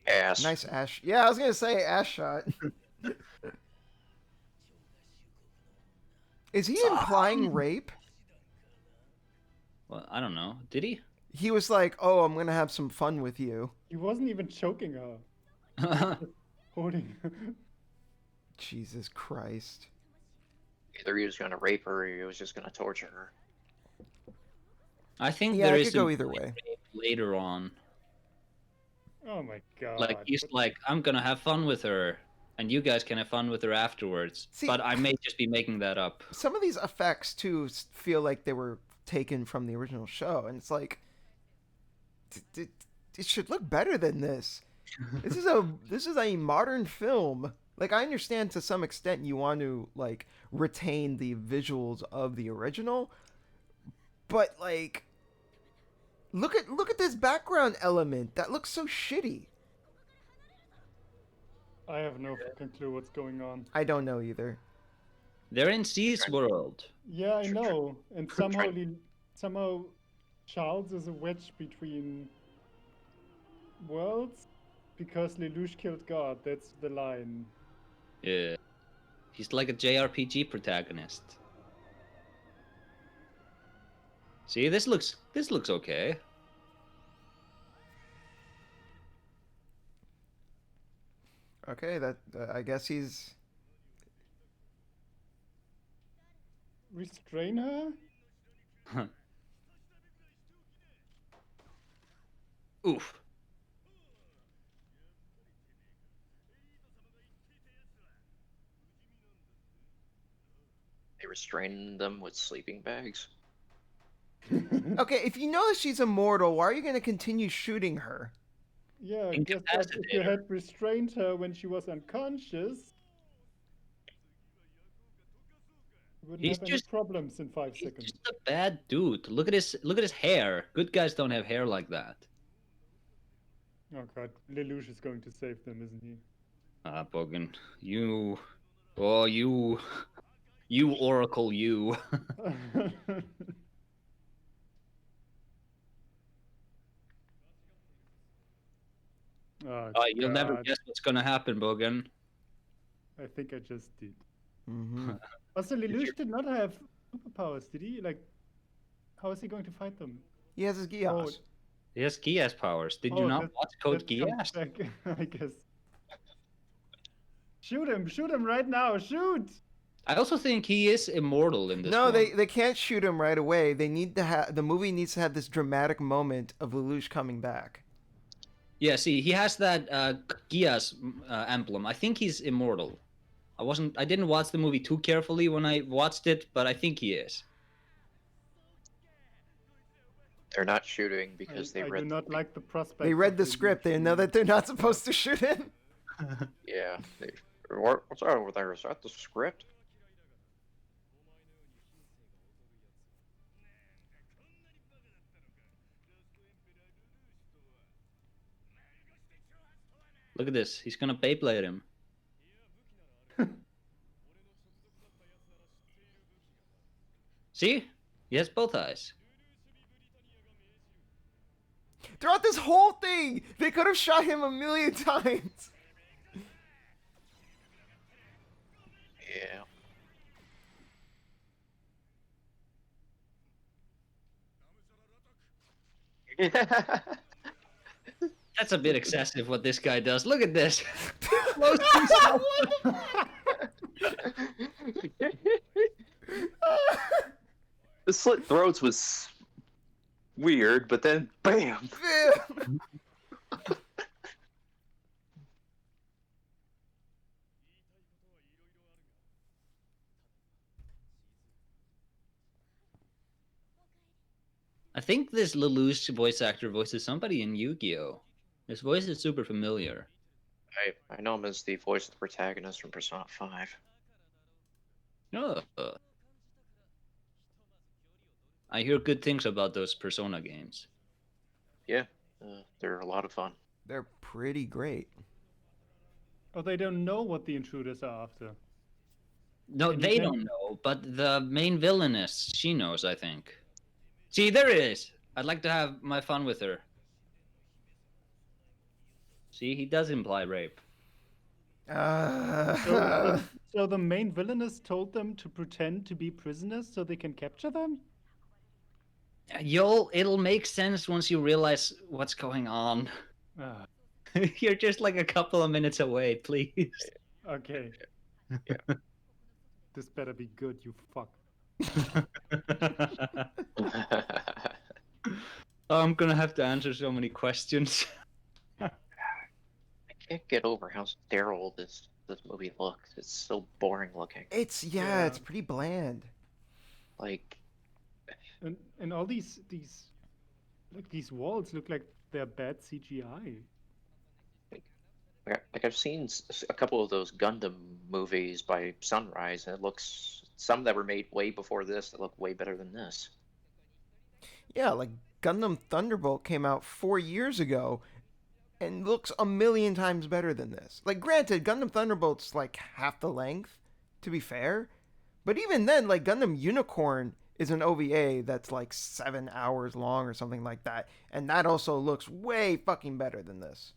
Ass. nice ash. Yeah, I was gonna say ash shot. Is he implying rape? Well, I don't know. Did he? He was like, "Oh, I'm gonna have some fun with you." He wasn't even choking her. Holding her. Jesus Christ. Either he was going to rape her or he was just going to torture her. I think Yeah, there it is could go some either way. later on. Oh my god. Like he's like, I'm gonna have fun with her, and you guys can have fun with her afterwards. See- But I may just be making that up. Some of these effects too feel like they were taken from the original show, and it's like, it should look better than this. This is a modern film. Like, I understand to some extent you want to like retain the visuals of the original, but like, look at this background element that looks so shitty. I have no fucking clue what's going on. I don't know either. They're in C's world. Yeah, I know. And somehow Charles is a wedge between worlds because Lelouch killed God. That's the line. Yeah. He's like a JRPG protagonist. See, this looks okay. Okay, that I guess he's. Restrain her? Oof. They restrained them with sleeping bags. Okay, if you know that she's immortal, why are you going to continue shooting her? Yeah, I guess that if you had restrained her when she was unconscious, You wouldn't He's have any just- problems in 5 He's seconds. just a bad dude. Look at his hair. Good guys don't have hair like that. Oh god, Lelouch is going to save them, isn't he? Ah, Bouken, you Oracle, you. Oh, You'll never God. guess what's gonna happen, Bouken. I think I just did. Mm-hmm. Also, Lelouch did not have superpowers, did he? Like, how is he going to fight them? He has his Geass. He has Geass powers. Did you Oh, not that- watch Code that comes Geass? back, I guess. Shoot him right now, shoot! I also think he is immortal in this No, one. they can't shoot him right away. They need to have the movie needs to have this dramatic moment of Lelouch coming back. Yeah, see, he has that Geass emblem. I think he's immortal. I didn't watch the movie too carefully when I watched it, but I think he is. They're not shooting because I they read. do not like the prospect. They read of the Lelouch script. They know being- that they're not supposed to shoot him. Yeah. What's over there? Is that the script? Look at this. He's gonna Beyblade him. See? He has both eyes. Throughout this whole thing, they could have shot him a million times. Yeah. That's a bit excessive what this guy does. Look at this. The slit throats was weird, but then bam. I think this Lelouch voice actor voices somebody in Yu-Gi-Oh! His voice is super familiar. I know him as the voice of the protagonist from Persona 5. Oh. I hear good things about those Persona games. Yeah, they're a lot of fun. They're pretty great. Oh, they don't know what the intruders are after. No, And you they can- don't know, but the main villainess, she knows, I think. See, there it is. I'd like to have my fun with her. See, he does imply rape. So the main villainess told them to pretend to be prisoners so they can capture them? It'll make sense once you realize what's going on. Ah, You're just like a couple of minutes away, please. okay. Yeah. This better be good, you fuck. I'm gonna have to answer so many questions. I can't get over how sterile this movie looks. It's so boring looking. It's Yeah. it's pretty bland. Like, And all these walls look like they're bad CGI. I've seen a couple of those Gundam movies by Sunrise, and it looks some that were made way before this that look way better than this. Yeah, like Gundam Thunderbolt came out 4 years ago and looks a million times better than this. Like, granted, Gundam Thunderbolt's like half the length, to be fair. But even then, like, Gundam Unicorn is an OVA that's like 7 hours long or something like that. And that also looks way fucking better than this.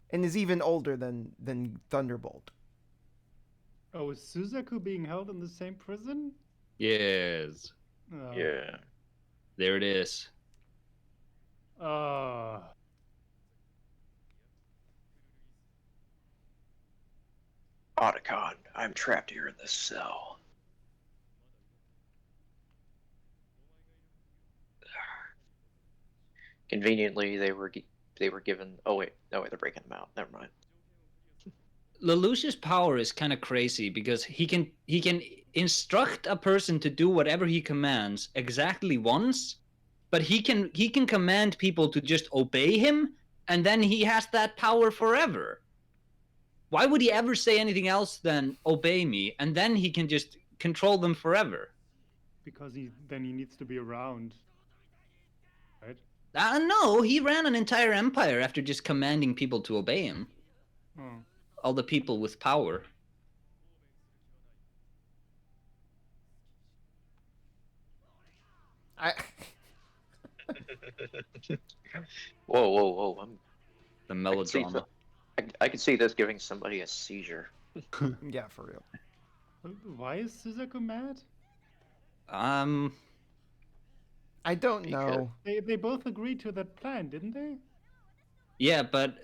And is even older than Thunderbolt. Oh, is Suzaku being held in the same prison? Yes. Oh. Yeah. There it is. Ah. Otacon, I'm trapped here in this cell. Conveniently, they were given. Oh wait, they're breaking them out. Never mind. Lelouch's power is kind of crazy because he can instruct a person to do whatever he commands exactly once, but he can command people to just obey him, and then he has that power forever. Why would he ever say anything else than obey me, and then he can just control them forever? Because then he needs to be around, right? No, he ran an entire empire after just commanding people to obey him. Oh. All the people with power. I Whoa! The I could see melodrama. I could see this giving somebody a seizure. yeah, for real. Why is Suzaku mad? I don't Because- know. They both agreed to that plan, didn't they? Yeah, but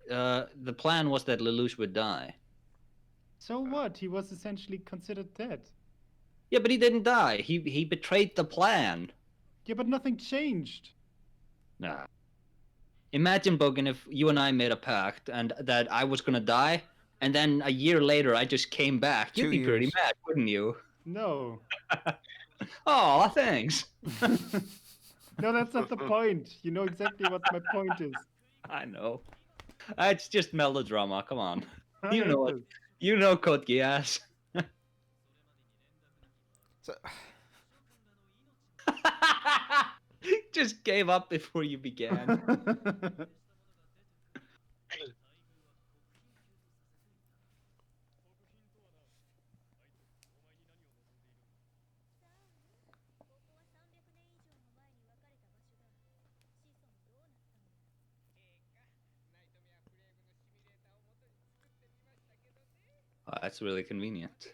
the plan was that Lelouch would die. So what? He was essentially considered dead. Yeah, but he didn't die. He betrayed the plan. Yeah, but nothing changed. Nah. Imagine, Bouken, if you and I made a pact and that I was gonna die, and then a year later I just came back. You'd 2 be pretty years. mad, wouldn't you? No. Oh, thanks. No, that's not the point. You know exactly what my point is. I know. It's just melodrama. Come on. I You know hate it. this. You know Code Geass. So, Just gave up before you began. Oh, that's really convenient.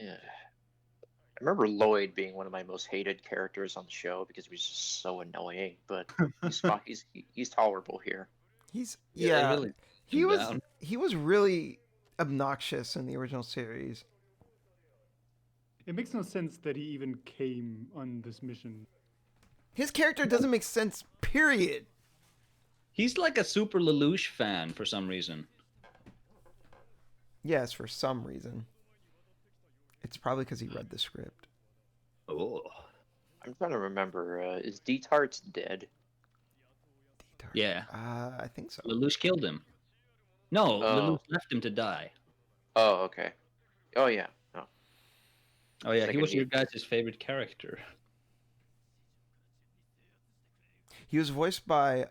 Yeah. I remember Lloyd being one of my most hated characters on the show because he was just so annoying, but he's tolerable here. he's they yeah. really He him was down. he was really obnoxious in the original series. It makes no sense that he even came on this mission. His character doesn't make sense. Period. He's like a super Lelouch fan for some reason. Yes, for some reason. It's probably because he read the script. Oh. I'm trying to remember. Is D-Tarts dead? D-Tart. Yeah. I think so. Lelouch killed him. No, Oh. Lelouch left him to die. Oh, okay. Oh yeah. Oh. Oh yeah, he Second was your year. guys' favorite character. He was voiced by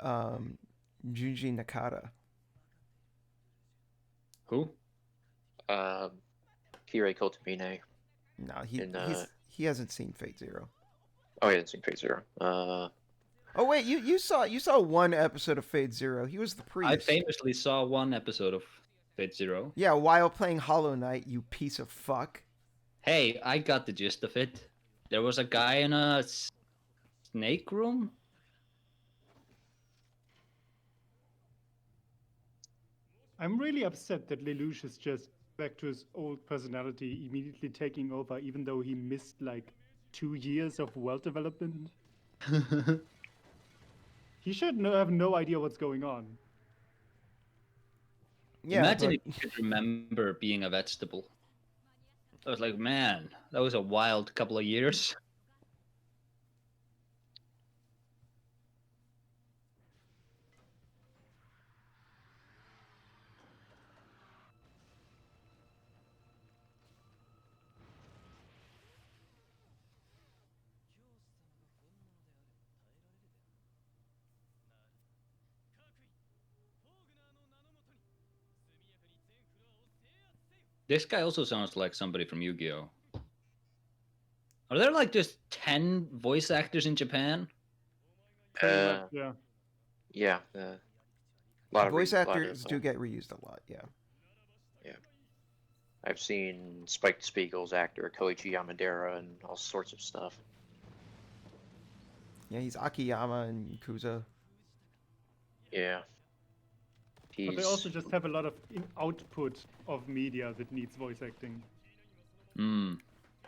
Junji Nakata. Who? Kirei Kotomine. No, In, he hasn't seen Fate Zero. Oh, yeah, it's in Phase Zero. Oh wait, you saw one episode of Fate Zero. He was the priest. I famously saw one episode of Fate Zero. Yeah, while playing Hollow Knight, you piece of fuck. Hey, I got the gist of it. There was a guy in a snake room. I'm really upset that Lelouch is just back to his old personality, immediately taking over, even though he missed like 2 years of world development. He should have no idea what's going on. Yeah, Imagine but if you could remember being a vegetable. I was like, man, that was a wild couple of years. This guy also sounds like somebody from Yu-Gi-Oh! Are there like just 10 voice actors in Japan? Pretty Uh, much, yeah. yeah. A lot of voice lot of, actors do get reused a lot. Yeah. I've seen Spike Spiegel's actor Koichi Yamadera and all sorts of stuff. Yeah, he's Akiyama and Yakuza. Yeah. But they also just have a lot of output of media that needs voice acting. Hmm.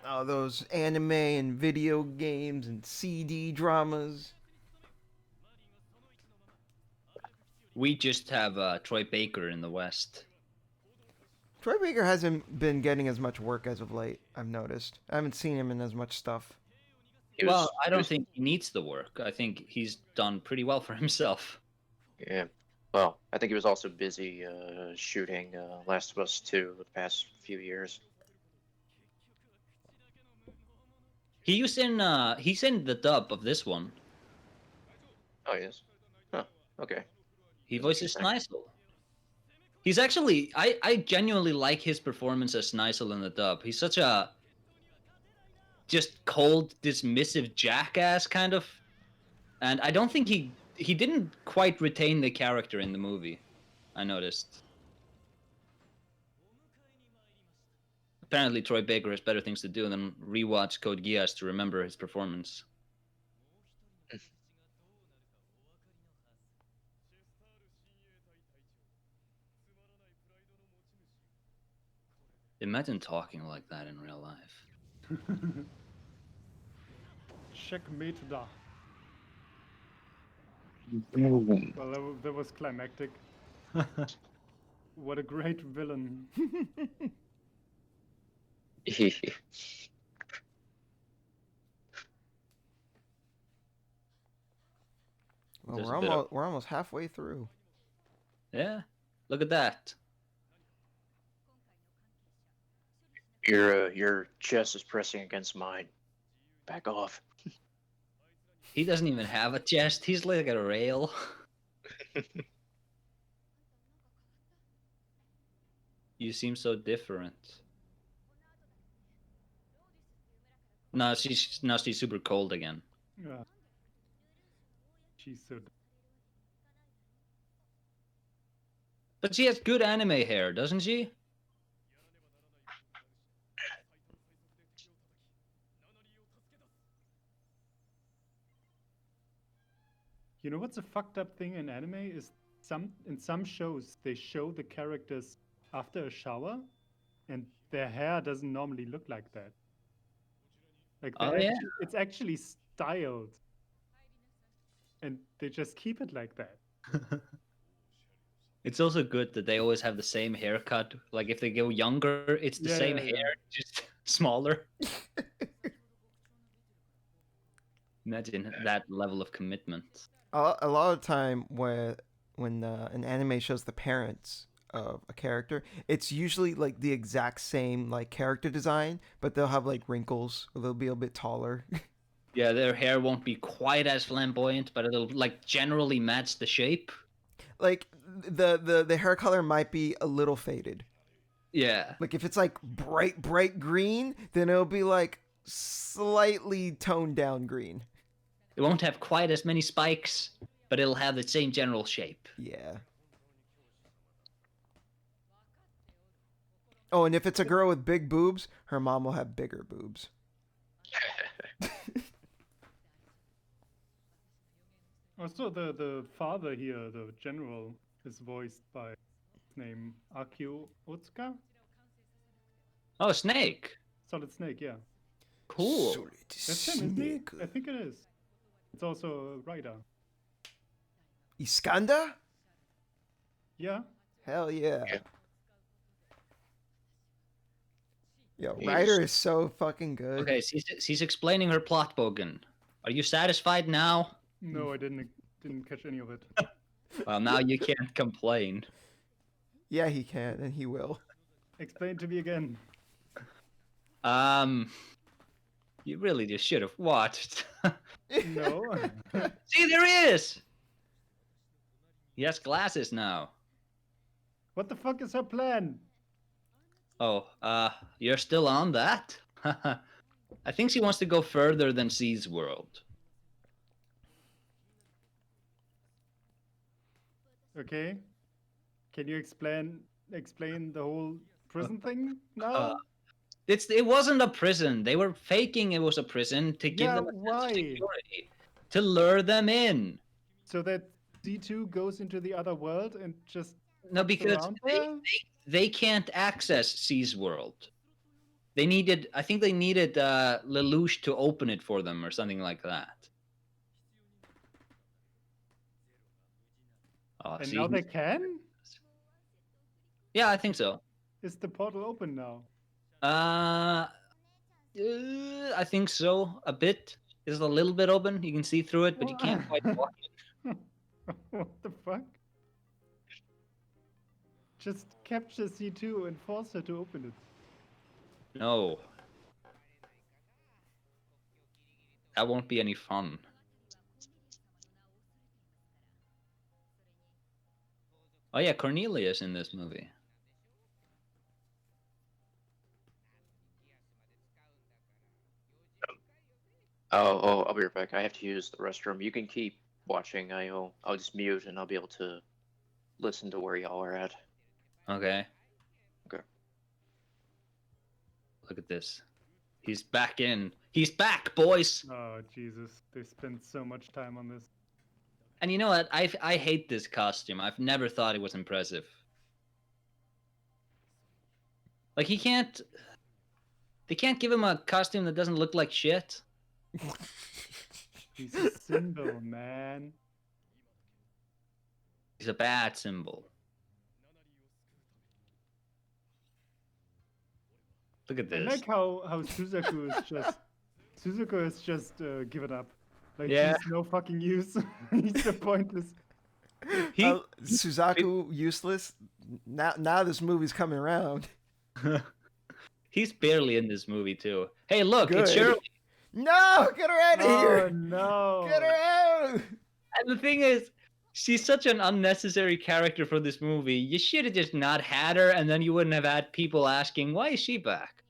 Oh, those anime and video games and CD dramas. We just have Troy Baker in the West. Troy Baker hasn't been getting as much work as of late, I've noticed. I haven't seen him in as much stuff. He Well, was- I he don't was- think he needs the work. I think he's done pretty well for himself. Yeah. Well, I think he was also busy shooting Last of Us 2 the past few years. He's in the dub of this one. Oh, yes. Huh. Okay. He That's voices interesting. Sneasel. He's actually I genuinely like his performance as Sneasel in the dub. He's such a just cold, dismissive jackass kind of, and I don't think he didn't quite retain the character in the movie. I noticed. Apparently, Troy Baker has better things to do than rewatch Code Geass to remember his performance. Imagine talking like that in real life. Checkmate da. Mm. Well, that was climactic. What a great villain. Well, There's we're a bit of almost halfway through. yeah. Look at that. Your chest is pressing against mine. Back off. He doesn't even have a chest. He's like a rail. You seem so different. No, she's super cold again. Yeah. She's so. But she has good anime hair, doesn't she? You know what's a fucked up thing in anime is in some shows they show the characters after a shower, and their hair doesn't normally look like that. Like Oh yeah. it's actually styled, and they just keep it like that. It's also good that they always have the same haircut. Like if they go younger, it's the same hair, just smaller. Imagine that level of commitment. A lot of time when an anime shows the parents of a character, it's usually like the exact same like character design, but they'll have like wrinkles or they'll be a bit taller. Yeah, their hair won't be quite as flamboyant, but it'll like generally match the shape. Like the hair color might be a little faded. Yeah. Like if it's like bright green, then it'll be like slightly toned down green. It won't have quite as many spikes, but it'll have the same general shape. Yeah. Oh, and if it's a girl with big boobs, her mom will have bigger boobs. Also, the father here, the general, is voiced by his name Akio Otsuka. Oh, Snake. Solid Snake, yeah. Cool. That's him, isn't he? I think it is. It's also a writer. Iskanda? Yeah. Hell yeah. Yeah. Yo, He's- Ryder is so fucking good. Okay, she's explaining her plot, Bouken. Are you satisfied now? No, I didn't catch any of it. Well, now you can't complain. Yeah, he can, and he will. Explain to me again. You really just should have watched. No. See, there he is. He has glasses now. What the fuck is her plan? Oh, you're still on that? I think she wants to go further than C's world. Okay. Can you explain the whole prison thing now? It wasn't a prison. They were faking it was a prison to give Yeah, them a sense of why? security, to lure them in. So that D2 goes into the other world and just No, fucks because around there? they can't access C's world. I think they needed Lelouch to open it for them or something like that. Oh, And see, now they can? yeah, I think so. Is the portal open now? I think so. A bit. It's a little bit open. You can see through it, but you can't quite walk it. What the fuck? Just capture C2 and force her to open it. No. That won't be any fun. Oh yeah, Cornelia's in this movie. Oh, I'll be right back. I have to use the restroom. You can keep watching. I'll just mute and I'll be able to listen to where y'all are at. Okay. Okay. Look at this. He's back in. He's back, boys. Oh Jesus, they spent so much time on this. And you know what? I hate this costume. I've never thought it was impressive. Like they can't give him a costume that doesn't look like shit. He's a symbol, man. He's a bad symbol. Look at I this. like how Suzaku has just given up. Like Yeah. he's no fucking use. He's so pointless. Suzaku useless. Now this movie's coming around. He's barely in this movie too. Hey, look, it's Good. Shirley. No, get her out of Oh here. no! Get her out. And the thing is, she's such an unnecessary character for this movie. You should have just not had her, and then you wouldn't have had people asking, "Why is she back?"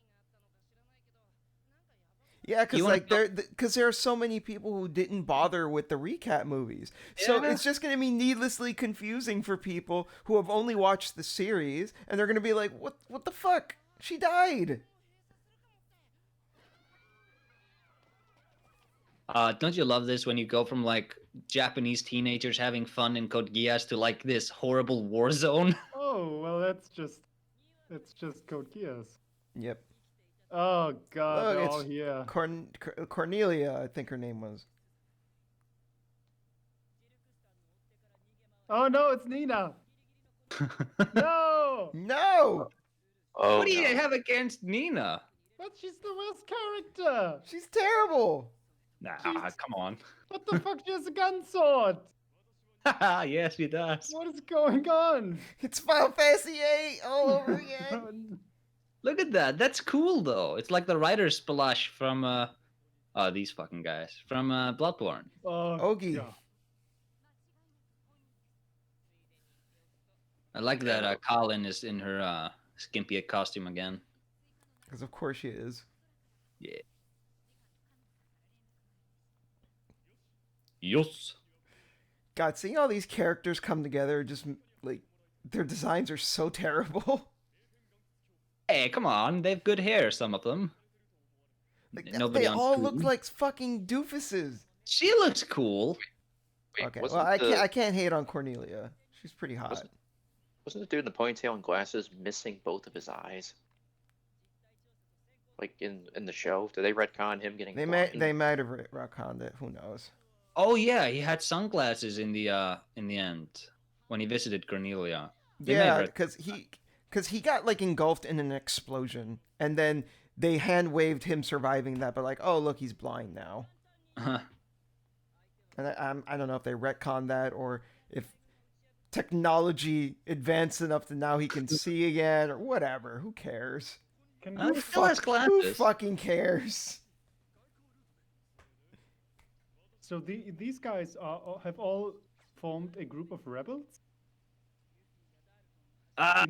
Yeah, because You wanna there are so many people who didn't bother with the recap movies, so Yeah. it's just going to be needlessly confusing for people who have only watched the series, and they're going to be like, "What the fuck? She died." Don't you love this when you go from like Japanese teenagers having fun in Code Geass to like this horrible war zone? Oh well, that's just Code Geass. Yep. Oh god, Look, they're it's all here. Cornelia, I think her name was. Oh no, it's Nina. No, No, Oh, What do you no. have against Nina? but she's the worst character. she's terrible. Nah, Jeez. come on. What the fuck? She has a gun sword. Yes, she does. What is going on? It's Final Fantasy VIII all over again. Look at that. That's cool though. It's like the writer's splash from these fucking guys from Bloodborne. Oh, Ogi. yeah. I like that Colin is in her skimpy costume again. Because of course she is. Yeah. Yes. God, seeing all these characters come together, just like their designs are so terrible. Hey, come on. They have good hair, some of them. Like, Nobody they on all screen. look like fucking doofuses. She looks cool. Wait, Okay, wasn't well the, I can't hate on Cornelia. She's pretty hot. wasn't the dude in the ponytail and glasses missing both of his eyes? Like in the show, did they retcon him getting? They blind? might have retconned it. Who knows? Oh yeah, he had sunglasses in the end when he visited Cornelia. They Yeah, made because he got like engulfed in an explosion, and then they hand waved him surviving that, but like, oh look, he's blind now. And I don't know if they retconned that or if technology advanced enough that now he can see again or whatever. Who cares? Can He you still has Who glasses. fucking cares? So these guys have all formed a group of rebels Ah,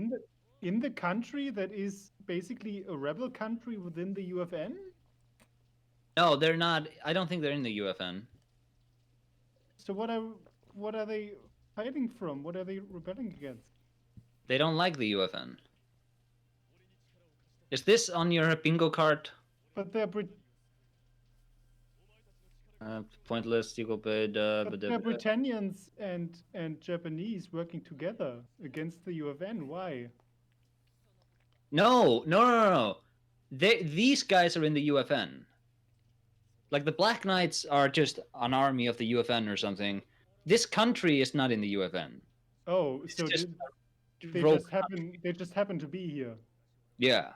in the country that is basically a rebel country within the UFN. no, they're not. I don't think they're in the UFN. So what are they fighting from? What are they rebelling against? They don't like the UFN. Is this on your bingo card? But they're Pointless, stupid. but they're Britannians and Japanese working together against the UFN. Why? No. These guys are in the UFN. Like the Black Knights are just an army of the UFN or something. This country is not in the UFN. Oh, It's so just they rogue just happen to be here. Yeah,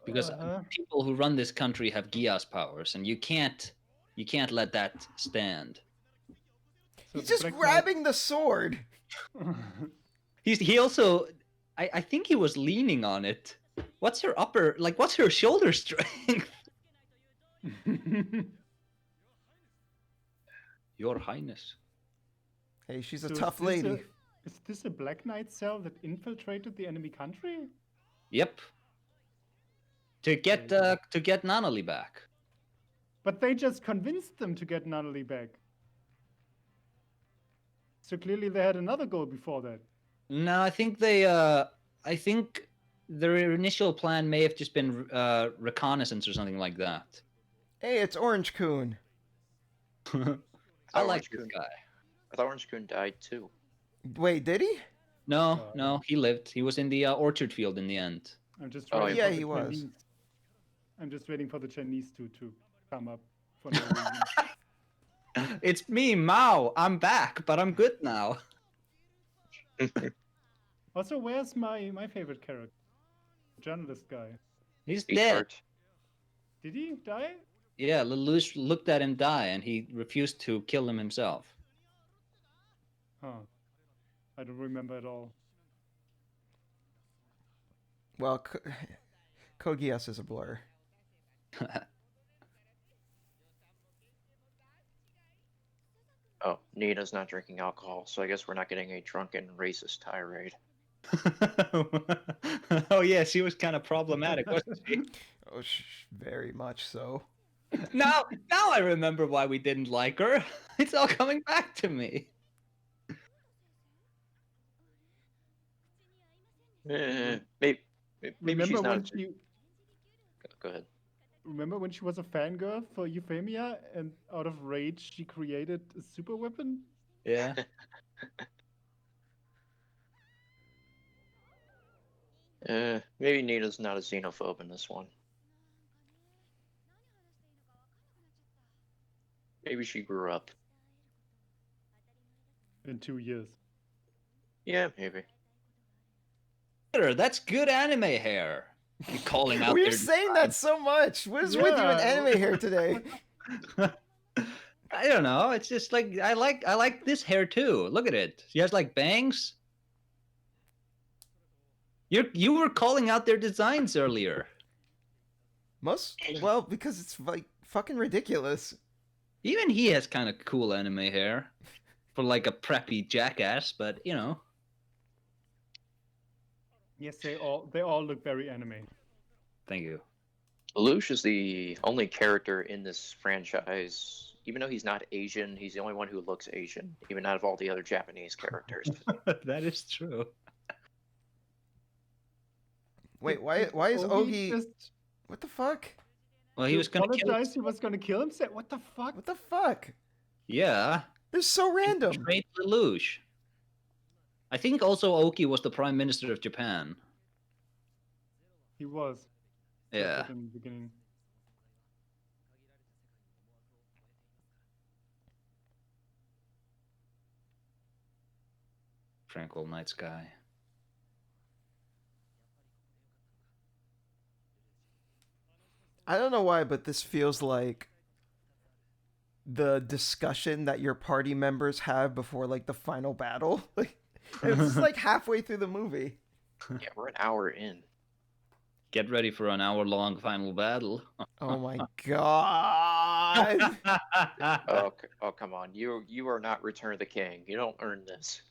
because Uh-huh. people who run this country have Geass powers, and you can't let that stand. So He's the just Black Knight- grabbing the sword. He also, I think he was leaning on it. What's her upper, like, what's her shoulder strength? Your Highness. Hey, she's a So tough lady. Is this a Black Knight cell that infiltrated the enemy country? Yep. To get Nanali back. But they just convinced them to get Nunnally back. So clearly they had another goal before that. No, I think I think their initial plan may have just been reconnaissance or something like that. Hey, it's Orange Coon. I like Orange this Coon. guy. I thought Orange Coon died too. Wait, did he? No, he lived. He was in the orchard field in the end. I'm just Oh, waiting yeah, for the he was. Chinese. I'm just waiting for the Chinese to come up for no reason. It's me, Mao. I'm back, but I'm good now. Also, where's my favorite character? The journalist guy. He's He's dead. hurt. Did he die? Yeah, Lelouch looked at him die, and he refused to kill him himself. Huh. I don't remember at all. Well, Code Geass is a blur. Oh, Nina's not drinking alcohol, so I guess we're not getting a drunken racist tirade. Oh yeah, she was kind of problematic, wasn't she? Oh, very much so. Now I remember why we didn't like her. It's all coming back to me. Maybe Remember she's not. when she Go ahead. remember when she was a fangirl for Euphemia and out of rage she created a super weapon? Yeah. Maybe Nina's not a xenophobe in this one. Maybe she grew up. In 2 years. Yeah, maybe. That's good anime hair. You're calling out We're their saying that so much. What is with you and Yeah. anime hair today? I don't know. It's just like I like this hair too. Look at it. She has like bangs. You were calling out their designs earlier. Well, because it's like fucking ridiculous. Even he has kind of cool anime hair for like a preppy jackass, but you know. Yes, they all look very anime. Thank you. Lelouch is the only character in this franchise. Even though he's not Asian, he's the only one who looks Asian, even out of all the other Japanese characters. That is true. Wait, why is Ogi? Just What the fuck? Well, he was gonna kill. apologize? He was gonna kill himself. What the fuck? What the fuck? Yeah. This is so random. Betrayed Lelouch. I think also Oki was the Prime Minister of Japan. He was. Yeah. In the beginning. Tranquil Night Sky. I don't know why, but this feels like the discussion that your party members have before like the final battle. Like it's like halfway through the movie. Yeah, we're an hour in. Get ready for an hour-long final battle. Oh my god. Oh, come on. You are not Return of the King. You don't earn this.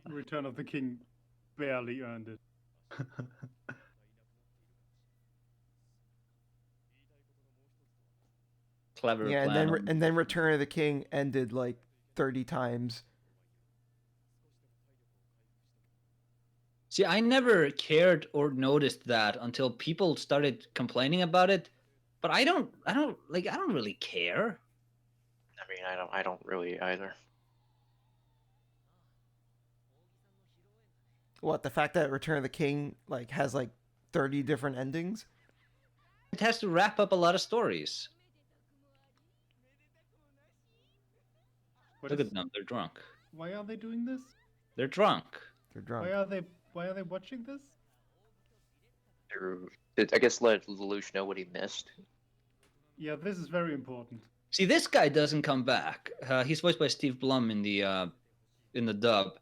Return of the King barely earned it. Clever Yeah, plan. and then Return of the King ended like 30 times. See, I never cared or noticed that until people started complaining about it. But I don't really care. I mean, I don't really either. What, the fact that Return of the King like has like 30 different endings? It has to wrap up a lot of stories. Look at them, they're drunk. Why are they doing this? They're drunk. They're drunk. Why are they watching this? I guess let Lelouch know what he missed. Yeah, this is very important. See, this guy doesn't come back. He's voiced by Steve Blum in the dub.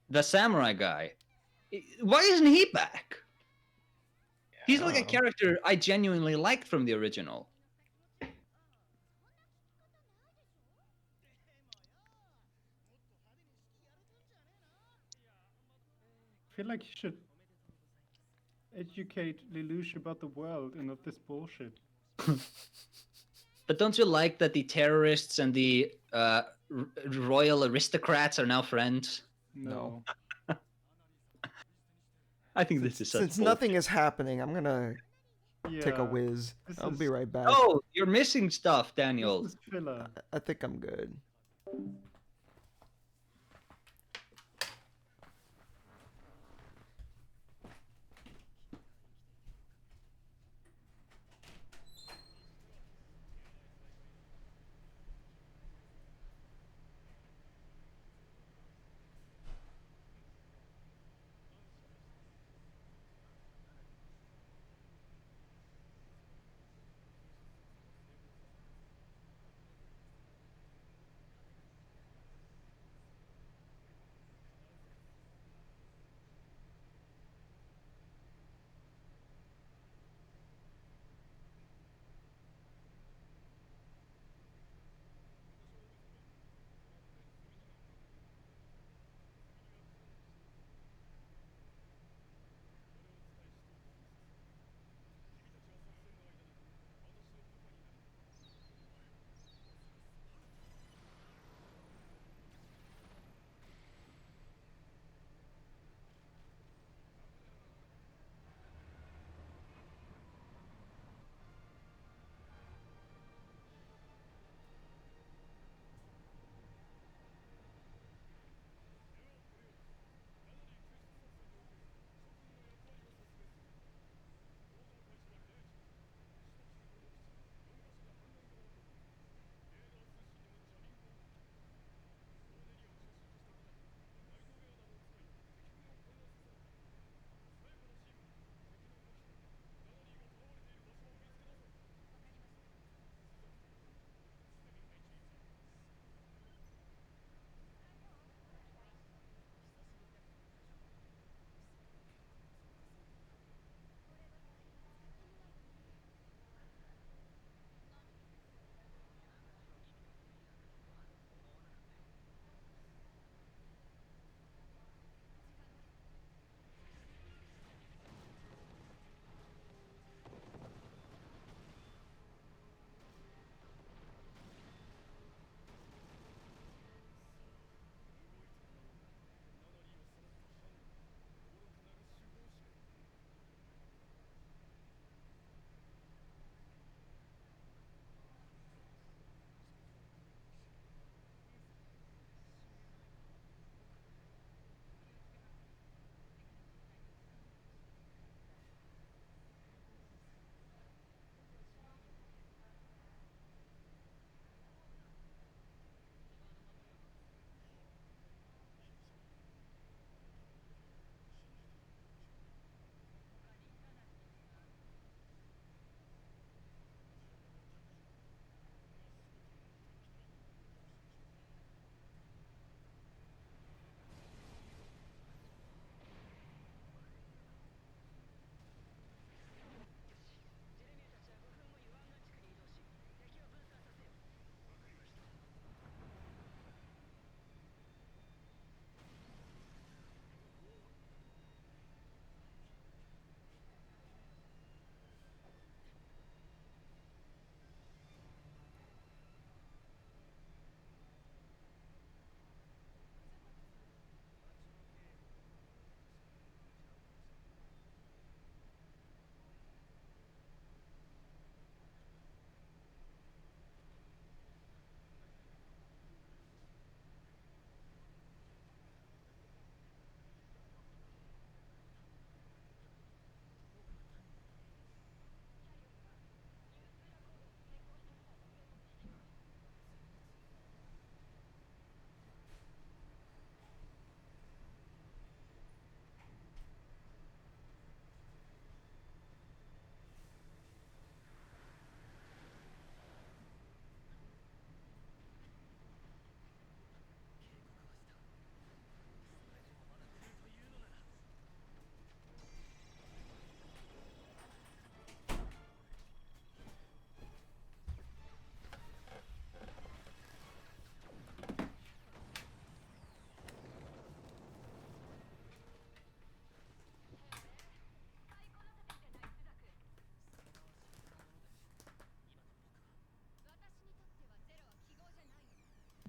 the samurai guy. Why isn't he back? He's like a Oh. character I genuinely liked from the original. I feel like you should educate Lelouch about the world and not this bullshit. But don't you like that the terrorists and the royal aristocrats are now friends? No. I think this is such Since bull- nothing is happening, I'm gonna take a Yeah, whiz. this I'll be is- right back. Oh, you're missing stuff, Daniel. This is filler. I think I'm good.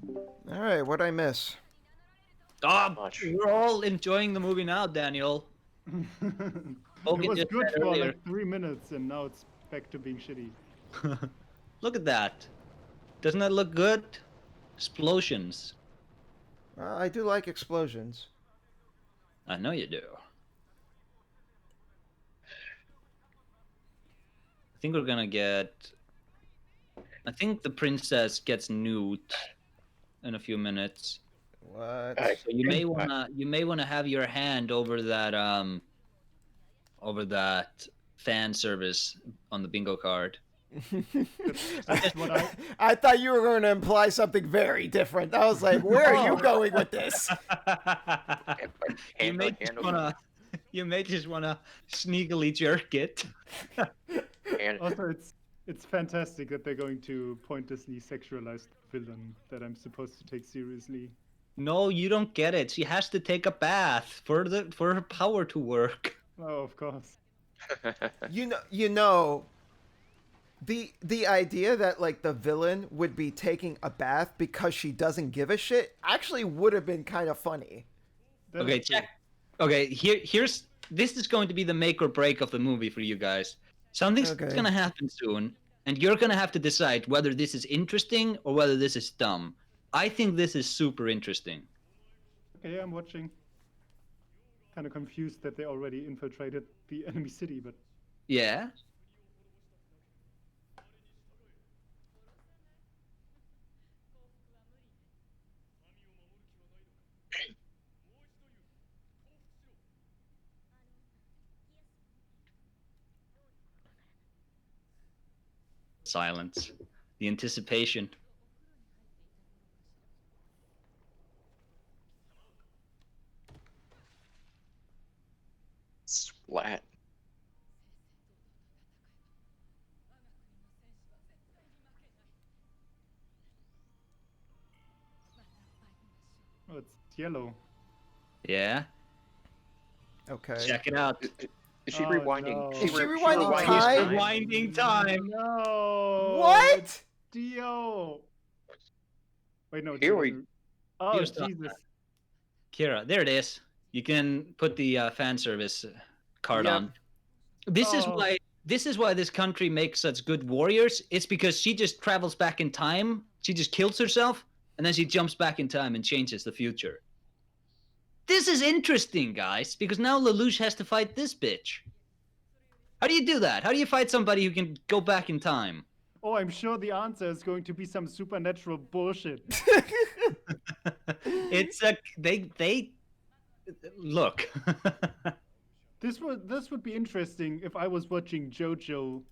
All right, what'd I miss? Oh, Much. we're all enjoying the movie now, Daniel. It Bouken was just good said for earlier. like 3 minutes, and now it's back to being shitty. Look at that. Doesn't that look good? Explosions. I do like explosions. I know you do. I think we're gonna get. I think the princess gets nuked in a few minutes. What? So you may wanna have your hand over that fan service on the bingo card. That's what I. I thought you were going to imply something very different. I was like, where are you going with this? you may just wanna sneakily jerk it. Also, it's fantastic that they're going to pointlessly sexualize the villain that I'm supposed to take seriously. No, you don't get it. She has to take a bath for her power to work. Oh, of course. You know, the idea that like the villain would be taking a bath because she doesn't give a shit actually would have been kind of funny. That Okay, is true. check. Okay, here's this is going to be the make or break of the movie for you guys. Something's Okay. gonna happen soon, and you're gonna have to decide whether this is interesting or whether this is dumb. I think this is super interesting. Okay, yeah, I'm watching. Kind of confused that they already infiltrated the enemy city, but Yeah. Silence. The anticipation. Splat. oh, it's yellow. Yeah. Okay. Check it out. Is she Oh, rewinding? no. Is she re- rewinding rewinding time? Rewinding time. No. What? Dio. Wait, no. Here Dio we- doesn't- Oh, Here's the- Jesus. Kira, there it is. You can put the fan service card Yep. on. This is Oh. why this country makes such good warriors. It's because she just travels back in time. She just kills herself, and then she jumps back in time and changes the future. This is interesting, guys, because now Lelouch has to fight this bitch. How do you do that? How do you fight somebody who can go back in time? Oh, I'm sure the answer is going to be some supernatural bullshit. It's a they look. This would be interesting if I was watching JoJo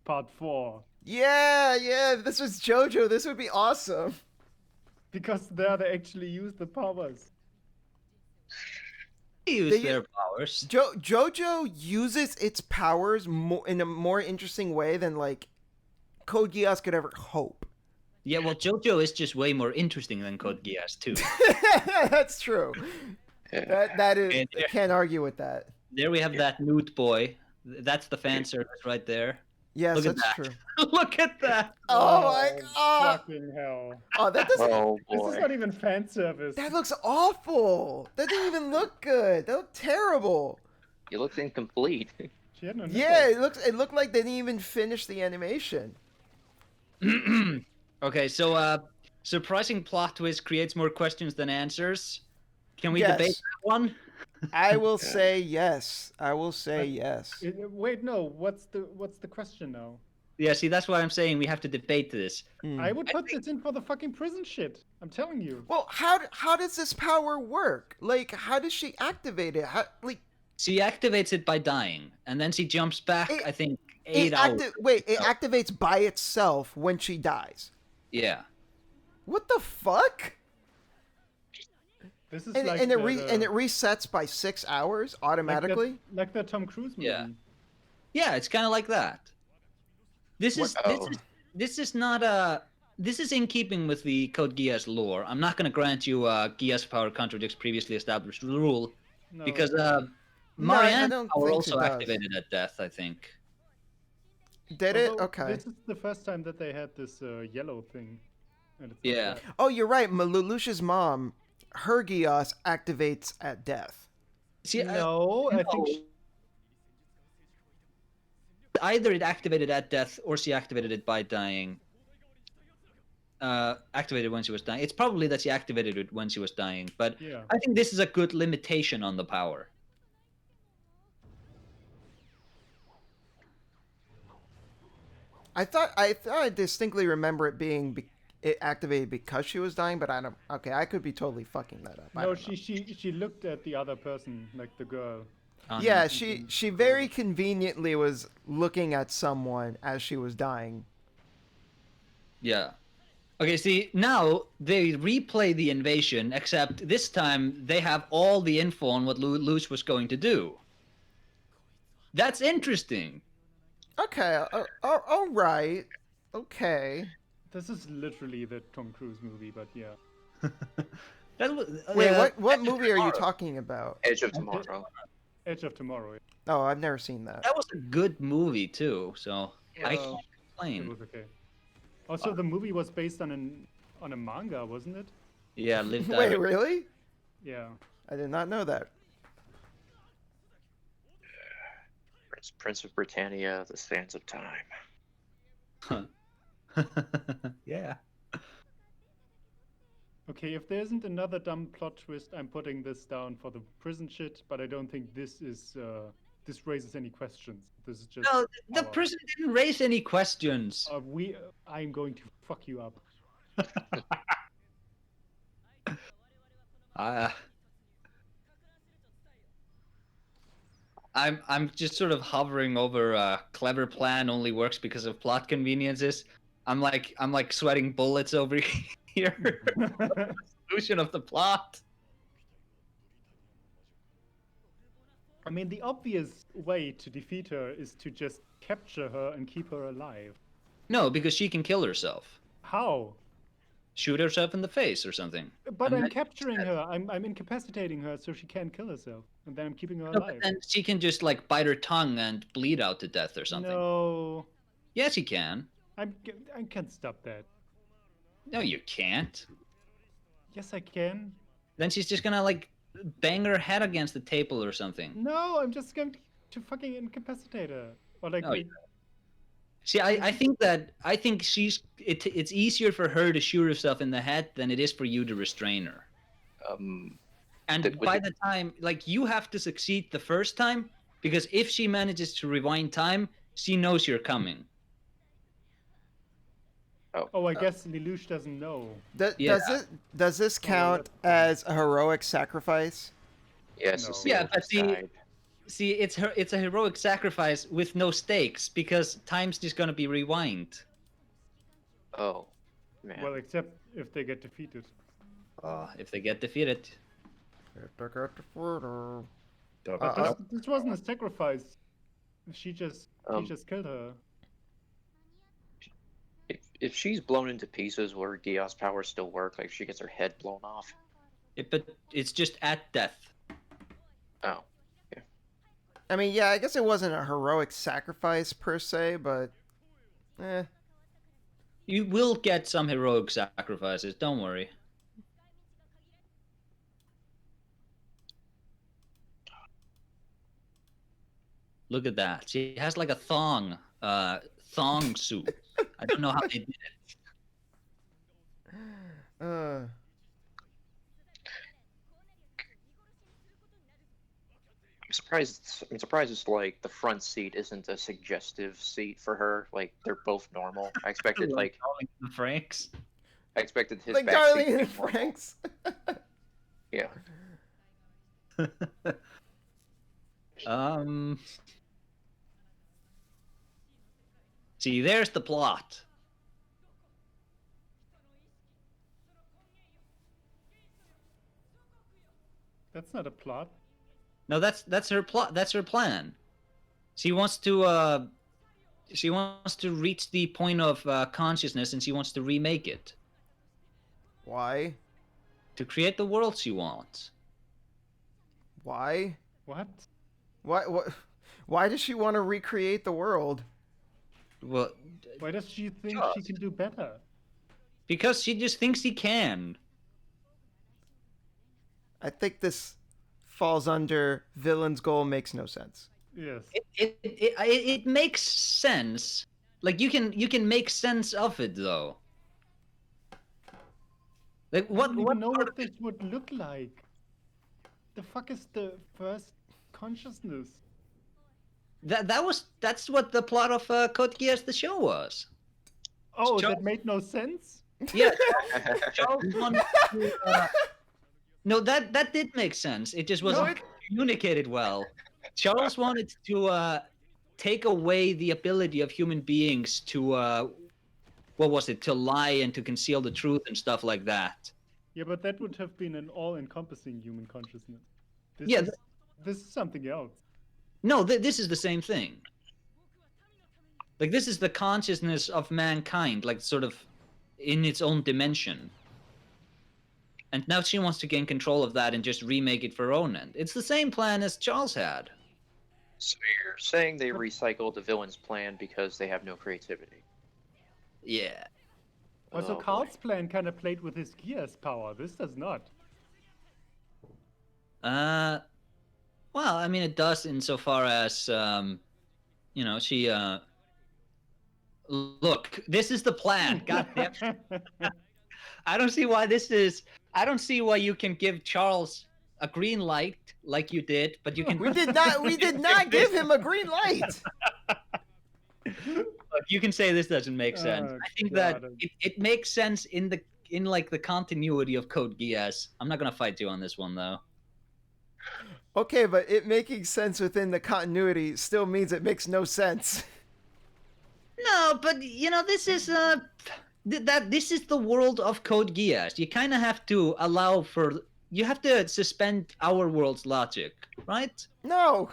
Part 4. Yeah, if this was JoJo, this would be awesome. Because there they actually use the powers. Use They- their powers. JoJo uses its powers in a more interesting way than like Code Geass could ever hope. Yeah, well, JoJo is just way more interesting than Code Geass too. That's true. That is, And I can't argue with that. There we have that newt boy. That's the fan service right there. Yes, Look at that's that. true. Look at that. Oh my god! Fucking hell. Oh, that doesn't. Oh This boy. is not even fan service. That looks awful. That didn't even look good. That looked terrible. It looks incomplete. She had no Yeah, nipples. it looked like they didn't even finish the animation. Okay, so surprising plot twist creates more questions than answers. Can we Yes. debate that one? I will say yes. I will say yes. Wait, no. What's the question now? Yeah, see, that's what I'm saying. We have to debate this. I would put this in for the fucking prison shit. I'm telling you. Well, how does this power work? Like, how does she activate it? She activates it by dying, and then she jumps back. It- I think 8 hours. It activates by itself when she dies. Yeah. What the fuck? This is And, like and the- it resets by 6 hours automatically. like the Tom Cruise movie. Yeah. Yeah, it's kind of like that. This is this is not a this is in keeping with the Code Geass lore. I'm not going to grant you Geass power contradicts previously established rule No. because I Marianne's don't power think also it does. activated at death, I think. Did it? Although Okay. This is the first time that they had this yellow thing. And it's Yeah. not that. Oh, you're right. Lelouch's mom, her Geass activates at death. See, No, I think. no. Either it activated at death or she activated it by dying. Activated when she was dying. It's probably that she activated it when she was dying, but Yeah. I think this is a good limitation on the power. I thought I distinctly remember it being it activated because she was dying, but I don't. Okay, I could be totally fucking that up. I No, don't know. she looked at the other person, like the girl. Yeah, she very conveniently was looking at someone as she was dying. Yeah. Okay, see, now they replay the invasion, except this time they have all the info on what Lelouch was going to do. That's interesting. Okay, all right. Okay. This is literally the Tom Cruise movie, but yeah. That was, Wait, what Edge of movie are you Tomorrow. talking about? Edge of Tomorrow. Edge of Tomorrow. Oh, I've never seen that. That was a good movie too, so I Yeah. can't It complain. was okay. Also, the movie was based on a manga, wasn't it? Yeah, Liv Wait, Direct. really? Yeah. I did not know that. Prince of Britannia, The Sands of Time. Yeah. Okay, if there isn't another dumb plot twist, I'm putting this down for the prison shit, but I don't think this is this raises any questions. This is just No, the our- person didn't raise any questions. I'm going to fuck you up. I'm just sort of hovering over clever plan only works because of plot conveniences. I'm like sweating bullets over here. Solution of the plot. I mean, the obvious way to defeat her is to just capture her and keep her alive. No, because she can kill herself. How? Shoot herself in the face or something. But I'm then- capturing her. I'm incapacitating her so she can't kill herself, and then I'm keeping her No, but alive. then she can just like bite her tongue and bleed out to death or something. No, Yes, you can. I can't stop that. No, you can't. Yes, I can. Then she's just gonna like bang her head against the table or something. No, I'm just going to fucking incapacitate her. Or like, No, See, I think it's easier for her to shoot herself in the head than it is for you to restrain her. And with by the- the time, like, you have to succeed the first time, because if she manages to rewind time, she knows you're coming. oh, I guess Lelouch doesn't know. Yeah. Does this count that's as a heroic sacrifice? Yes, No. it's the Yeah, oldest but see- guide. See, it's a heroic sacrifice with no stakes, because time's just gonna be rewind. Oh, man. Well, except if they get defeated. If they get defeated. This wasn't a sacrifice. She just killed her. If she's blown into pieces, will her Geass powers still work? Like, if she gets her head blown off? But it's just at death. Oh. I mean, yeah, I guess it wasn't a heroic sacrifice per se, but You will get some heroic sacrifices, don't worry. Look at that. She has like a thong suit. I don't know how they did it. I'm surprised it's like the front seat isn't a suggestive seat for her. Like, they're both normal. I expected like The Franks. I expected his like back Darling seat to and be normal. Franks. Yeah. See, there's the plot. That's not a plot. No, that's her plot. That's her plan. She wants to reach the point of consciousness, and she wants to remake it Why? to create the world she wants. Why? What? Why does she want to recreate the world? Well, Why does she think she can do better? Because she just thinks he can. I think this falls under villain's goal makes no sense. Yes. It makes sense. Like you can make sense of it though. Like I what don't what even know part what of it- this would look like. The fuck is the first consciousness? that's what the plot of Code Geass the show was. Oh, Charles- that made no sense? Yeah, Charles wanted to, no, that did make sense. It just wasn't communicated well. Charles wanted to take away the ability of human beings to what was it? To lie and to conceal the truth and stuff like that. Yeah, but that would have been an all-encompassing human consciousness. This Yeah, is, this is something else. No, this is the same thing. Like this is the consciousness of mankind, like sort of in its own dimension. And now she wants to gain control of that and just remake it for her own end. It's the same plan as Charles had. So you're saying they recycled the villain's plan because they have no creativity? Yeah. Also, Oh, boy. Carl's plan kind of played with his Geass power. This does not. Well, I mean, it does insofar as, you know, she, look, this is the plan. God damn. I don't see why you can give Charles a green light like you did, but you can. We did not give him a green light. Look, you can say this doesn't make sense. Oh, I think that God. it makes sense in like the continuity of Code Geass. I'm not gonna fight you on this one though. Okay, but it making sense within the continuity still means it makes no sense. No, but you know this is this is the world of Code Geass. You kind of have to allow for. You have to suspend our world's logic, right? No.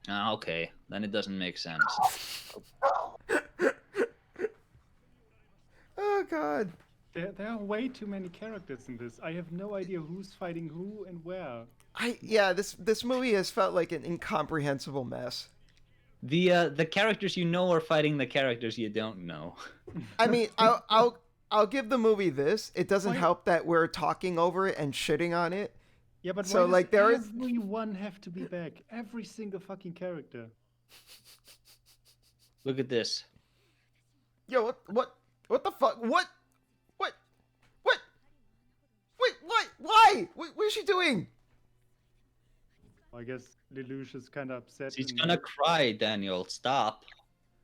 Ah, okay, then it doesn't make sense. Oh God. There are way too many characters in this. I have no idea who's fighting who and where. This movie has felt like an incomprehensible mess. The characters you know are fighting the characters you don't know. I mean, I'll give the movie this. It doesn't Why- help that we're talking over it and shitting on it. Yeah, but So, why like, does there is- everyone have to be back? Every single fucking character. Look at this. Yo, what the fuck? What? Wait, what? Why? What is she doing? I guess Lelouch is kind of upset. She's and- gonna cry, Daniel. Stop.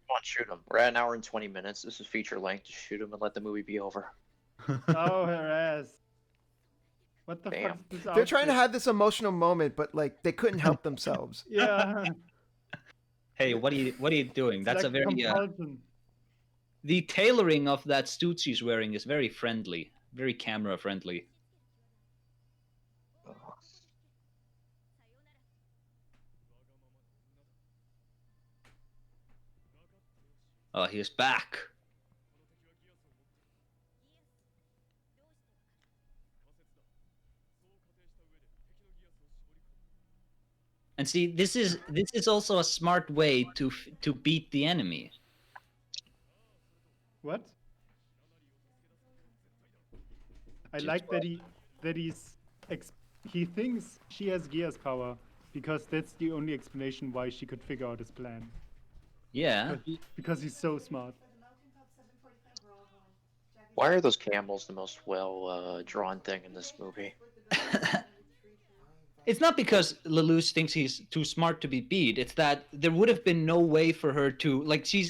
Come on, shoot him. We're at an hour and 20 minutes. This is feature length. Just shoot him and let the movie be over. Oh, her ass. What the Damn. fuck is this They're trying to outfit? have this emotional moment, but like they couldn't help themselves. Yeah. Hey, what are you doing? It's That's like a very compulsion. the tailoring of that suit she's wearing is very friendly, very camera friendly. Oh, he's back. And see, this is also a smart way to beat the enemy. What? I like that he thinks she has Geass power because that's the only explanation why she could figure out his plan. Yeah. Because he's so smart. Why are those camels the most drawn thing in this movie? It's not because Lelouch thinks he's too smart to be beat. It's that there would have been no way for her to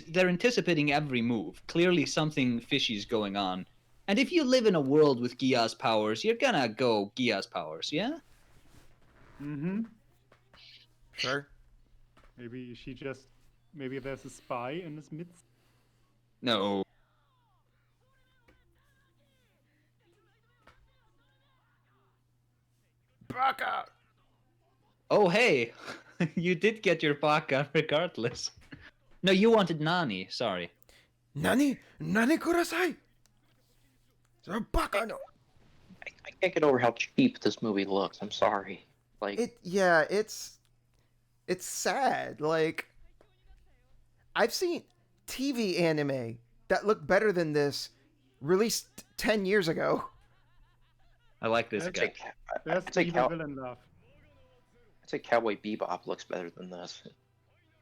they're anticipating every move. Clearly something fishy is going on. And if you live in a world with Geass powers, you're gonna go Geass powers, yeah? Mm-hmm. Sure. Maybe there's a spy in his midst. No. Baka. Oh, hey. You did get your baka regardless. No, you wanted Nani. Sorry. Nani kudasai. Baka no. I can't get over how cheap this movie looks. I'm sorry. Like, It's sad. Like, I've seen TV anime that look better than this released 10 years ago. I like this I'd guy. say, There's I'd say, evil villain laugh. I'd say Cowboy Bebop looks better than this.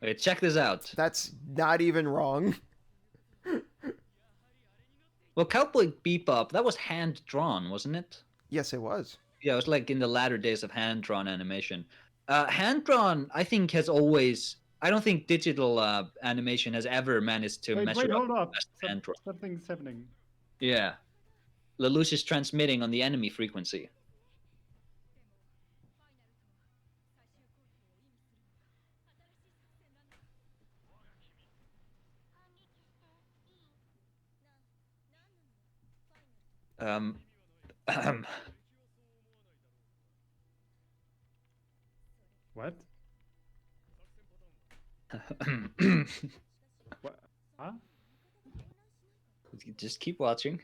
Wait, check this out. That's not even wrong. Well, Cowboy Bebop, that was hand drawn, wasn't it? Yes, it was. Yeah, it was like in the latter days of hand drawn animation. Hand drawn, I think, has always. I don't think digital animation has ever managed to Wait, measure hold up up. as hand drawn. Something's happening. Yeah. Lelouch is transmitting on the enemy frequency. What? What? Huh? Just keep watching.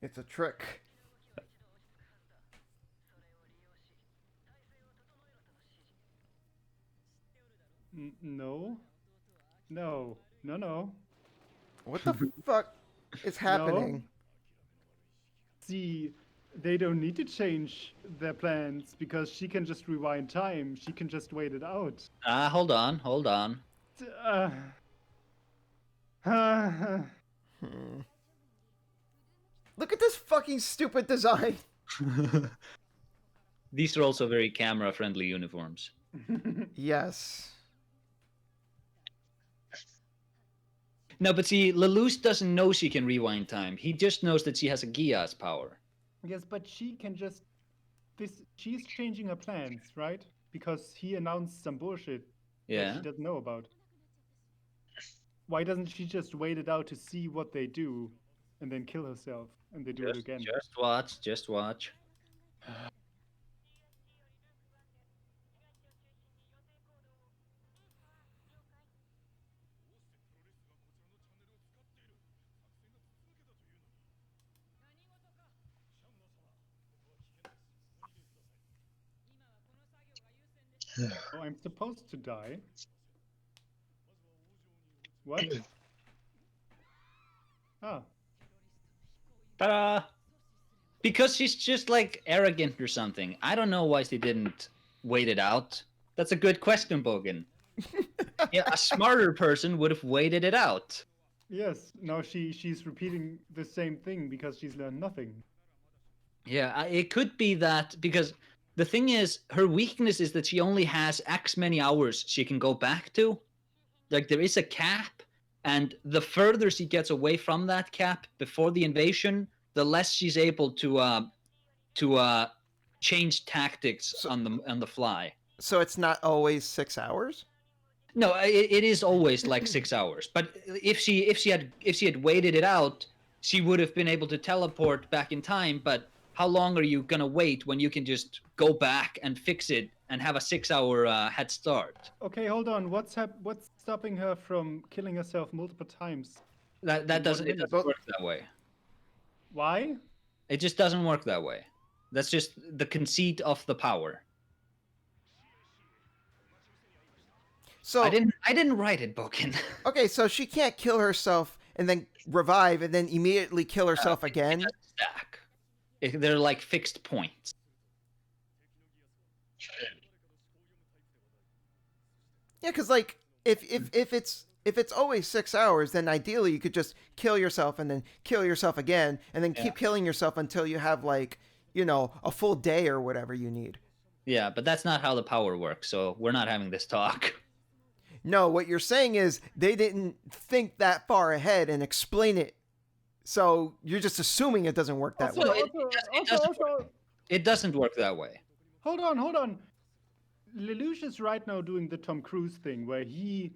It's a trick. No. No. No, no. What the fuck is happening? See, they don't need to change their plans because she can just rewind time. She can just wait it out. Hold on. Look at this fucking stupid design. These are also very camera-friendly uniforms. Yes. No, but see, Lelouch doesn't know she can rewind time. He just knows that she has a Geass power. Yes, but she can just. She's changing her plans, right? Because he announced some bullshit that Yeah. she doesn't know about. Why doesn't she just wait it out to see what they do, and then kill herself, and they do it again? Just watch. Oh, I'm supposed to die. What? Ah, Ta-da! Because she's just like arrogant or something. I don't know why she didn't wait it out. That's a good question, Bouken. Yeah, a smarter person would have waited it out. yes. Now she's repeating the same thing because she's learned nothing. Yeah, it could be that because the thing is, her weakness is that she only has X many hours she can go back to. Like there is a cap, and the further she gets away from that cap before the invasion, the less she's able to change tactics on the fly. So it's not always 6 hours? No, it is always like 6 hours. But if she had waited it out, she would have been able to teleport back in time. But how long are you gonna wait when you can just go back and fix it and have a 6-hour head start? Okay, hold on. What's stopping her from killing herself multiple times? That doesn't it doesn't work that way. Why? It just doesn't work that way. That's just the conceit of the power. So I didn't write it, Bouken. okay, so she can't kill herself and then revive and then immediately kill herself again. Stack. They're like fixed points. Yeah, because like if it's always 6 hours, then ideally you could just kill yourself and then kill yourself again and then keep killing yourself until you have like, you know, a full day or whatever you need. Yeah, but that's not how the power works, so we're not having this talk. No, what you're saying is they didn't think that far ahead and explain it. So you're just assuming it doesn't work that Also, way. It doesn't work that way. Hold on. Lelouch is right now doing the Tom Cruise thing where he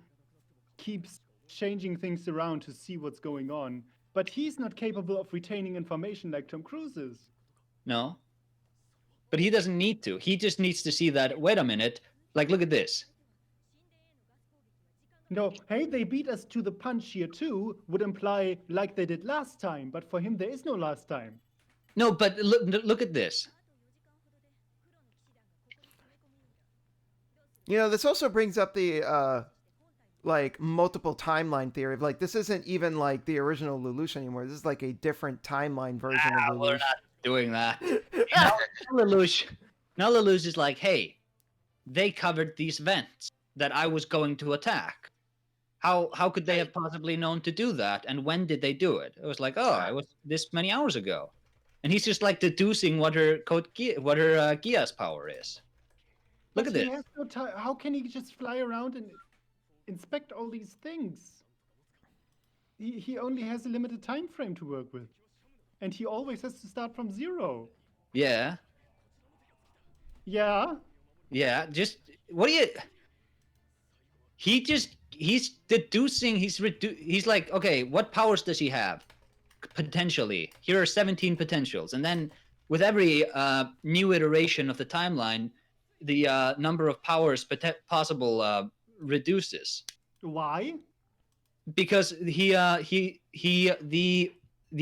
keeps changing things around to see what's going on, but he's not capable of retaining information like Tom Cruise is. No. But he doesn't need to. He just needs to see that, wait a minute, like look at this. No, hey, they beat us to the punch here too would imply like they did last time, but for him there is no last time. No, but look at this. You know, this also brings up the like multiple timeline theory of like this isn't even like the original Lelouch anymore. This is like a different timeline version of We're Lelouch. not doing that. Now Lelouch is like, hey, they covered these vents that I was going to attack. How could they have possibly known to do that? And when did they do it? It was like, oh, it was this many hours ago. And he's just like deducing what her Geass power is. Look But at this. he has no time. How can he just fly around and inspect all these things? He only has a limited time frame to work with. And he always has to start from zero. Yeah. Yeah. Yeah. Just what do you? He's deducing. He's like, okay, what powers does he have? Potentially, here are 17 potentials, and then with every new iteration of the timeline, the number of powers possible reduces. Why? Because the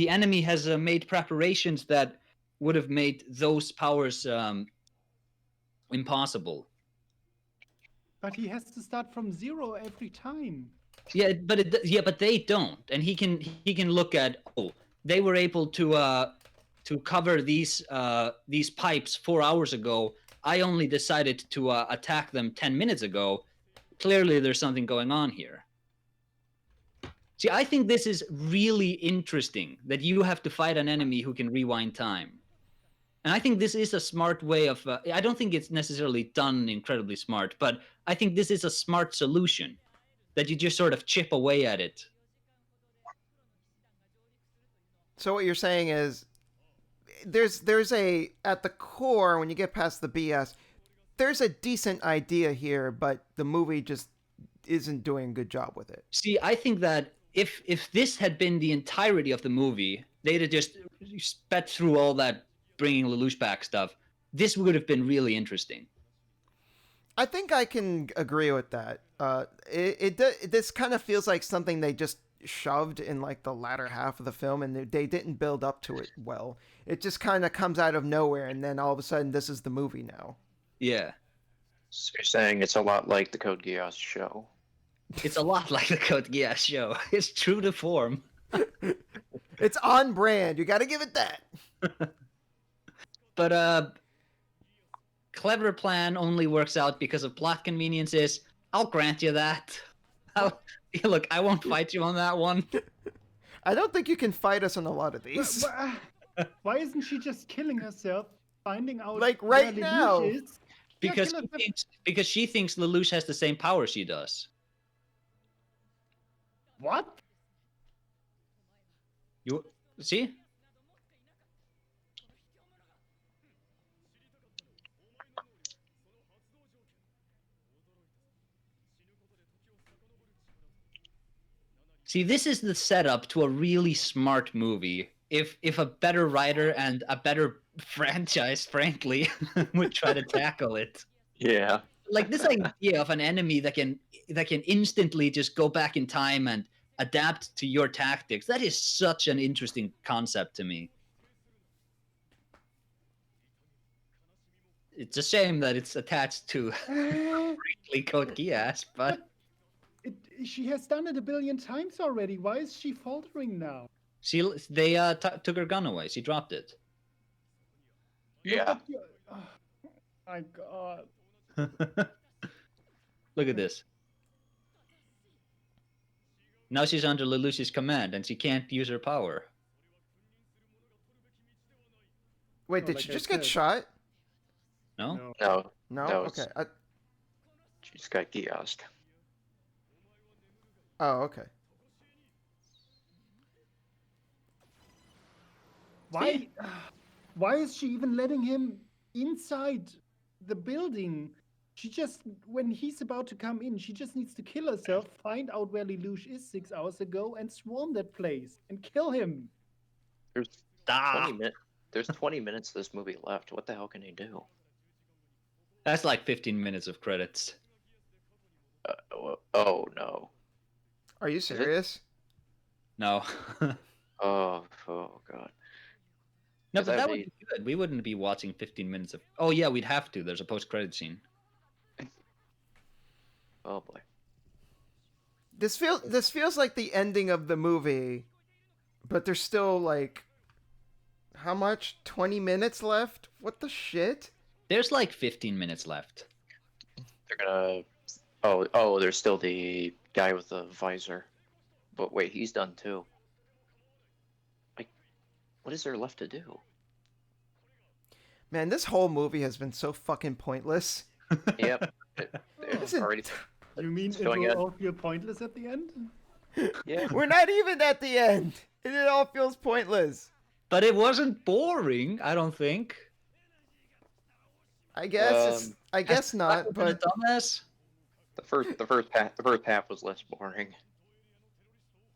enemy has made preparations that would have made those powers impossible. But he has to start from zero every time. Yeah, but they don't, and he can look at, oh, they were able to cover these pipes 4 hours ago. I only decided to attack them 10 minutes ago. Clearly, there's something going on here. See, I think this is really interesting that you have to fight an enemy who can rewind time. And I think this is a smart way of... I don't think it's necessarily done incredibly smart, but I think this is a smart solution, that you just sort of chip away at it. So what you're saying is there's a, at the core, when you get past the BS, there's a decent idea here, but the movie just isn't doing a good job with it. See, I think that if this had been the entirety of the movie, they'd have just sped through all that bringing Lelouch back stuff. This would have been really interesting. I think I can agree with that. This kind of feels like something they just shoved in like the latter half of the film, and they didn't build up to it well. It just kind of comes out of nowhere, and then all of a sudden, this is the movie now. Yeah. So you're saying it's a lot like the Code Geass show. It's a lot like the Code Geass show. It's true to form. It's on brand. You got to give it that. But clever plan only works out because of plot conveniences. I'll grant you that. Look, I won't fight you on that one. I don't think you can fight us on a lot of these. Why isn't she just killing herself, finding out Like right where now. Lelouch is? Because Yeah, she thinks Lelouch has the same power she does. What? You see? See, this is the setup to a really smart movie. If a better writer and a better franchise, frankly, would try to tackle it. Yeah. Like this idea of an enemy that can instantly just go back in time and adapt to your tactics, that is such an interesting concept to me. It's a shame that it's attached to Code Geass, but She has done it a billion times already. Why is she faltering now? they took her gun away. She dropped it. Yeah. Oh, my God. Look at this. Now she's under Lelouch's command and she can't use her power. Wait, No, did like she I just get said. shot? No? No. No? No, Okay. it's- She just got Geassed. Oh, okay. Why? Why is she even letting him inside the building? She just, when he's about to come in, she just needs to kill herself, find out where Lelouch is 6 hours ago, and swarm that place and kill him. There's Ah, 20 minutes. There's 20 minutes of this movie left. What the hell can he do? that's like 15 minutes of credits. Oh no. Are you it? serious? No. Oh god. No, Because but that that'd would be- be good. We wouldn't be watching 15 minutes of. Oh yeah, we'd have to. There's a post-credit scene. Oh boy. This feels like the ending of the movie, but there's still like how much? 20 minutes left? What the shit? There's like 15 minutes left. They're gonna. Oh, there's still the guy with the visor. But wait, he's done too. Like, what is there left to do? Man, this whole movie has been so fucking pointless. Yep. It's Listen, already. You mean It's it going will in. all feel pointless at the end? Yeah. We're not even at the end. And it all feels pointless. But it wasn't boring, I don't think. I guess I guess not, but Dumbass. The first half was less boring.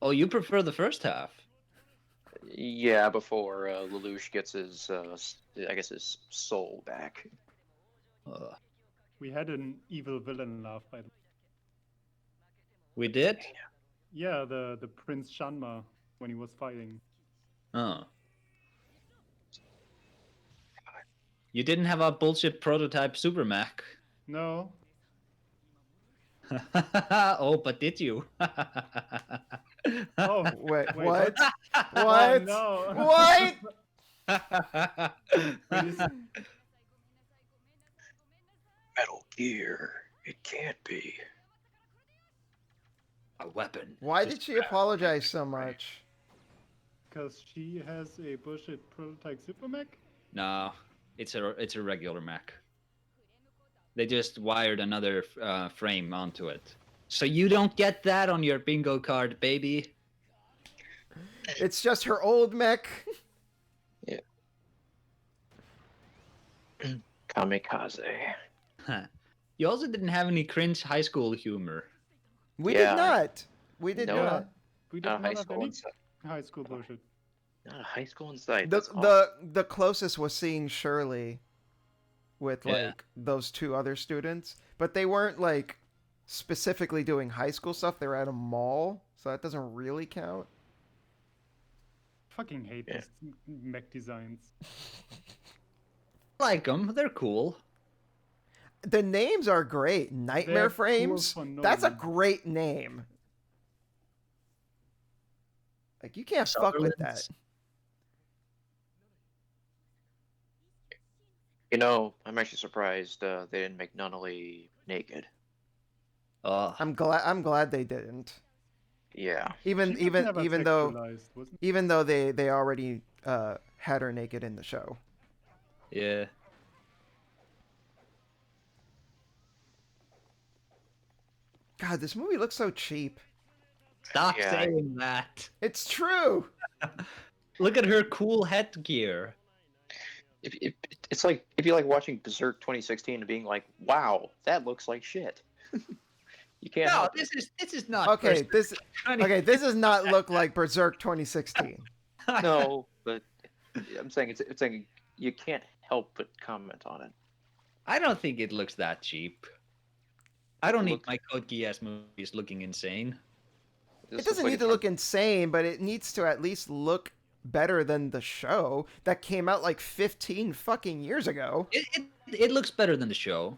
Oh, you prefer the first half? Yeah, before Lelouch gets his, I guess his soul back. We had an evil villain laugh by the We did? Yeah, the Prince Shanma when he was fighting. Oh. You didn't have a bullshit prototype Super Mac. No. Oh, but did you? Oh, wait, wait, what? Oh, What? no. What? Wait, is- Metal Gear. It can't be. A weapon. Why Just did she apologize so much? Because she has a bullshit prototype Super Mech? No, it's a regular Mac. They just wired another frame onto it. So you don't get that on your bingo card, baby. It's just her old mech. Kamikaze. Huh. You also didn't have any cringe high school humor. We Yeah. did not. We did No. not. We Not don't a high have school any inside. high school bullshit. Not a high school inside. The That's awesome. the closest was seeing Shirley with like Yeah. those two other students, but they weren't like specifically doing high school stuff. They were at a mall, so that doesn't really count. Fucking hate Yeah. these mech designs. I like them. They're cool. The names are great. Nightmare They're cool Frames. for no That's a reason. great name. Like you can't fuck with that. Sutherland's. You know, I'm actually surprised they didn't make Nunnally naked. Oh, I'm glad they didn't. Yeah. Even She was never even though sexualized, wasn't even though they already had her naked in the show. yeah. God, this movie looks so cheap. Stop Yeah. saying that. It's true. Look at her cool headgear. It's like if you like watching Berserk 2016 and being like, "Wow, that looks like shit." You can't. No, help it. this is not. Okay, Berserk this 20. okay. This does not look like Berserk 2016. No, but I'm saying it's saying you can't help but comment on it. I don't think it looks that cheap. I don't need Look- my Code Geass movies looking insane. This It doesn't looks like need to look insane, but it needs to at least look better than the show that came out like 15 fucking years ago. It looks better than the show.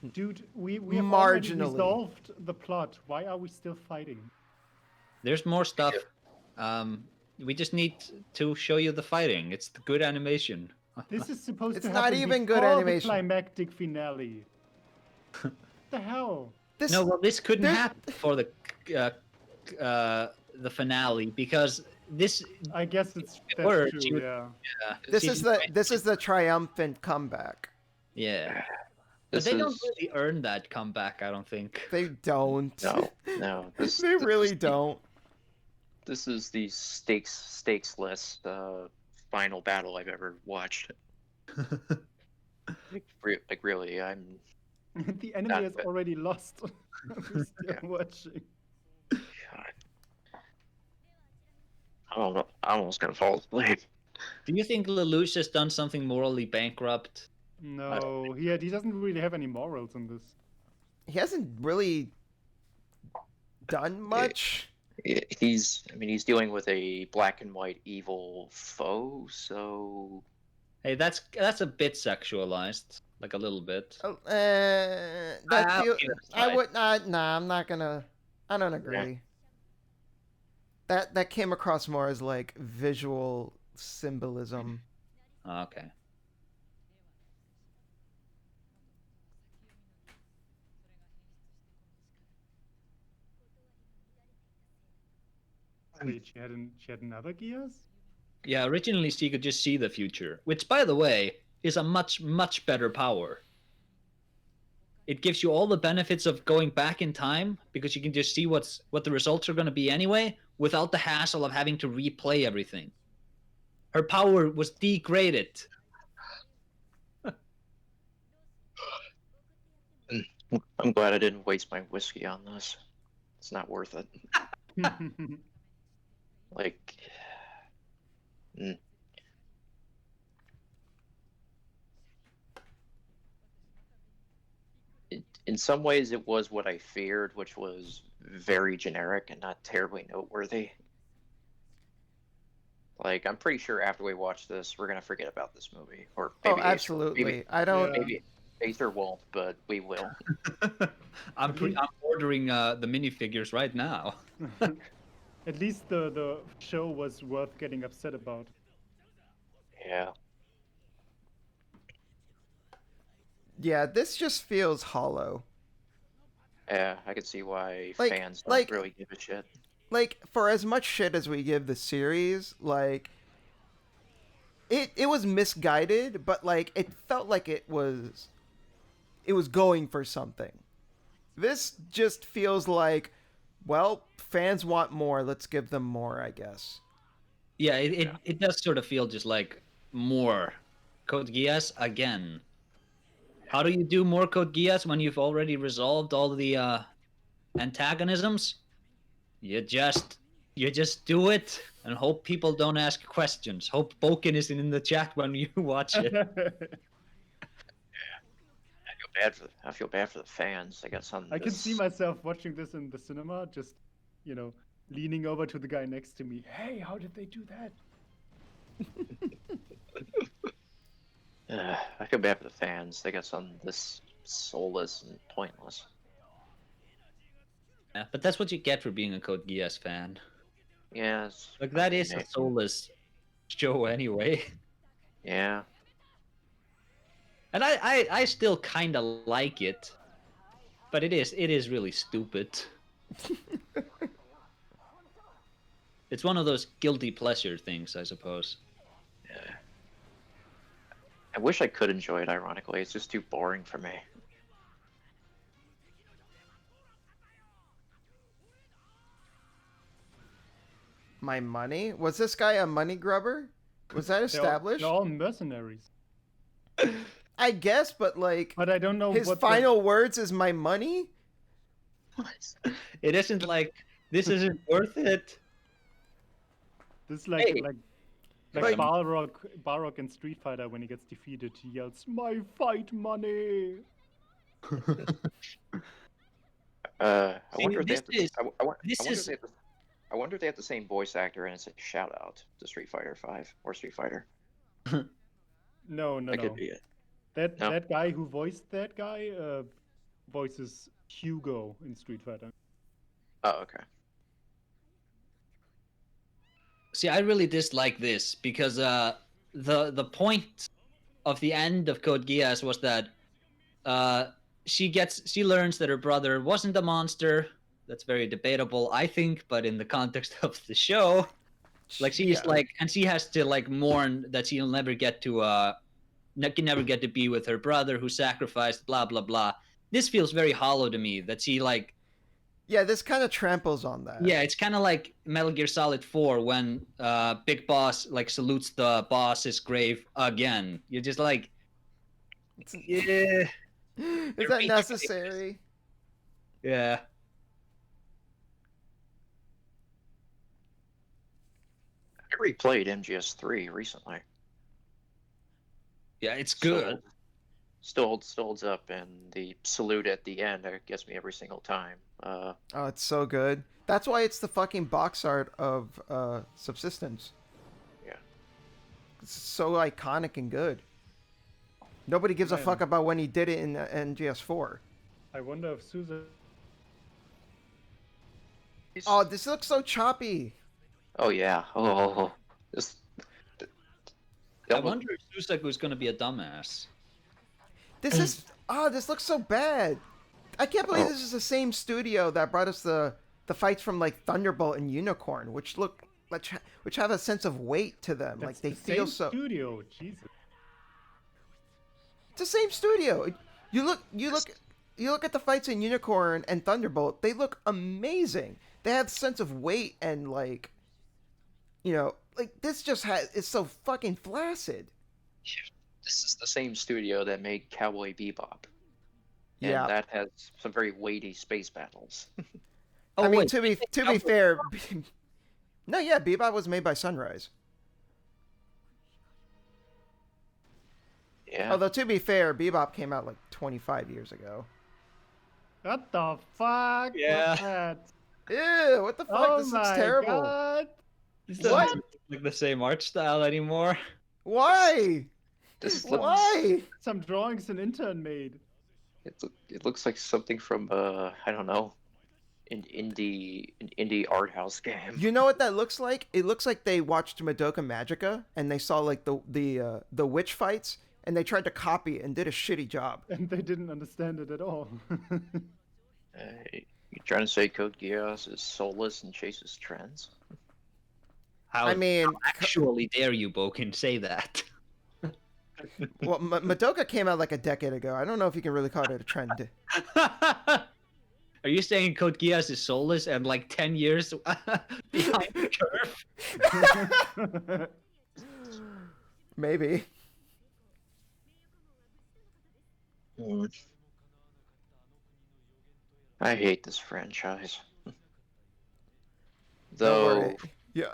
it? Dude, we have already Marginally. resolved the plot. Why are we still fighting? There's more stuff. We just need to show you the fighting. It's the good animation. This is supposed It's to not happen even good before animation. The climactic finale. The hell? This No, well, this couldn't there's- happen for the finale because this. I guess that's were, true. she would- Yeah. this is season the this is the triumphant comeback. Yeah, but This they don't is- really earn that comeback. I don't think. They don't. No. This, They this really is the- don't. This is the stakesless final battle I've ever watched. Like really, I'm. The enemy Not has bad. already lost. We're still Yeah. watching. God. I don't know. I'm almost gonna fall asleep. Do you think Lelouch has done something morally bankrupt? No, he doesn't really have any morals in this. He hasn't really done much. He's dealing with a black and white evil foe, so Hey, that's a bit sexualized, like a little bit. That I'll feel. give it a I try. would not. Nah, I'm not gonna. I don't agree. That came across more as like visual symbolism. Okay. Wait, she had another Geass? Yeah, originally she could just see the future, which, by the way, is a much, much better power. It gives you all the benefits of going back in time because you can just see what the results are going to be anyway, without the hassle of having to replay everything. Her power was degraded. I'm glad I didn't waste my whiskey on this. It's not worth it. Like, mm. In some ways, it was what I feared, which was very generic and not terribly noteworthy. Like, I'm pretty sure after we watch this, we're gonna forget about this movie, or maybe Oh, absolutely. I don't. maybe Aether won't, but we will. I'm ordering the minifigures right now. At least the show was worth getting upset about. Yeah. Yeah, this just feels hollow. Yeah, I could see why Like- fans don't like- really give a shit. Like, for as much shit as we give the series, like, it was misguided, but like it felt like it was going for something. This just feels like, well, fans want more, let's give them more, I guess. Yeah, it does sort of feel just like more Code Geass again. How do you do more Code Geass when you've already resolved all the antagonisms? You just do it and hope people don't ask questions. Hope Bouken isn't in the chat when you watch it. I feel bad for the fans. They got some. I can see myself watching this in the cinema, just, leaning over to the guy next to me. Hey, how did they do that? I feel bad for the fans. They got some this soulless and pointless. Yeah, but that's what you get for being a Code Geass fan. Yeah. Like, that is a soulless show anyway. Yeah. And I still kind of like it, but it is really stupid. It's one of those guilty pleasure things, I suppose. Yeah. I wish I could enjoy it. Ironically, it's just too boring for me. My money? Was this guy a money grubber? Was that established? They're all mercenaries. I guess, but like, But I don't know his what final words is my money? It isn't like, this isn't worth it. This like Hey. like Balrog in Street Fighter when he gets defeated, he yells, "My fight money!" I See, wonder if they this have the, is- I, I, won- this I wonder is- if they have the, I wonder if they have the same voice actor and it's a shout out to Street Fighter 5 or Street Fighter. No. That could be it. That No. that guy who voiced that guy voices Hugo in Street Fighter. Oh, okay. See, I really dislike this because the point of the end of Code Geass was that she learns that her brother wasn't a monster. That's very debatable, I think, but in the context of the show, like she's Yeah. like, and she has to like mourn that she'll never get to can never get to be with her brother who sacrificed, blah blah blah. This feels very hollow to me. That she like, Yeah, this kind of tramples on that. yeah, it's kind of like Metal Gear Solid 4 when Big Boss like salutes the boss's grave again. You're just like, yeah, Is that necessary? yeah. I replayed MGS3 recently. Yeah, it's good. Still holds up, and the salute at the end gets me every single time. Uh, Oh, it's so good. That's why it's the fucking box art of Subsistence. yeah. It's so iconic and good. Nobody gives a Man. fuck about when he did it in NGS4. I wonder if Susan. Oh, this looks so choppy. Oh yeah. Oh, this. I wonder if Susaku is going to be a dumbass. This is this looks so bad. I can't believe this is the same studio that brought us the fights from like Thunderbolt and Unicorn, which have a sense of weight to them. That's Like they the feel same so. studio. Jesus. It's the same studio. You look at the fights in Unicorn and Thunderbolt. They look amazing. They have a sense of weight and like, like this just is so fucking flaccid. This is the same studio that made Cowboy Bebop. Yeah. And that has some very weighty space battles. Oh, I mean, wait, to be fair, no, yeah, Bebop was made by Sunrise. Yeah. Although to be fair, Bebop came out like 25 years ago. What the fuck? Yeah. Was that? Ew, what the fuck? Oh This my looks terrible. god. This What? doesn't look like the same art style anymore. Why? This looks, Why? Some drawings an intern made. it looks like something from I don't know, an indie art house game. You know what that looks like? It looks like they watched Madoka Magica and they saw like the witch fights and they tried to copy it and did a shitty job. And they didn't understand it at all. You trying to say Code Geass is soulless and chases trends? How I mean, actually dare you, Bouken, say that? well, Madoka came out like a decade ago. I don't know if you can really call it a trend. Are you saying Code Geass is soulless and like 10 years behind the curve? Maybe. I hate this franchise. Don't Though worry. Yeah,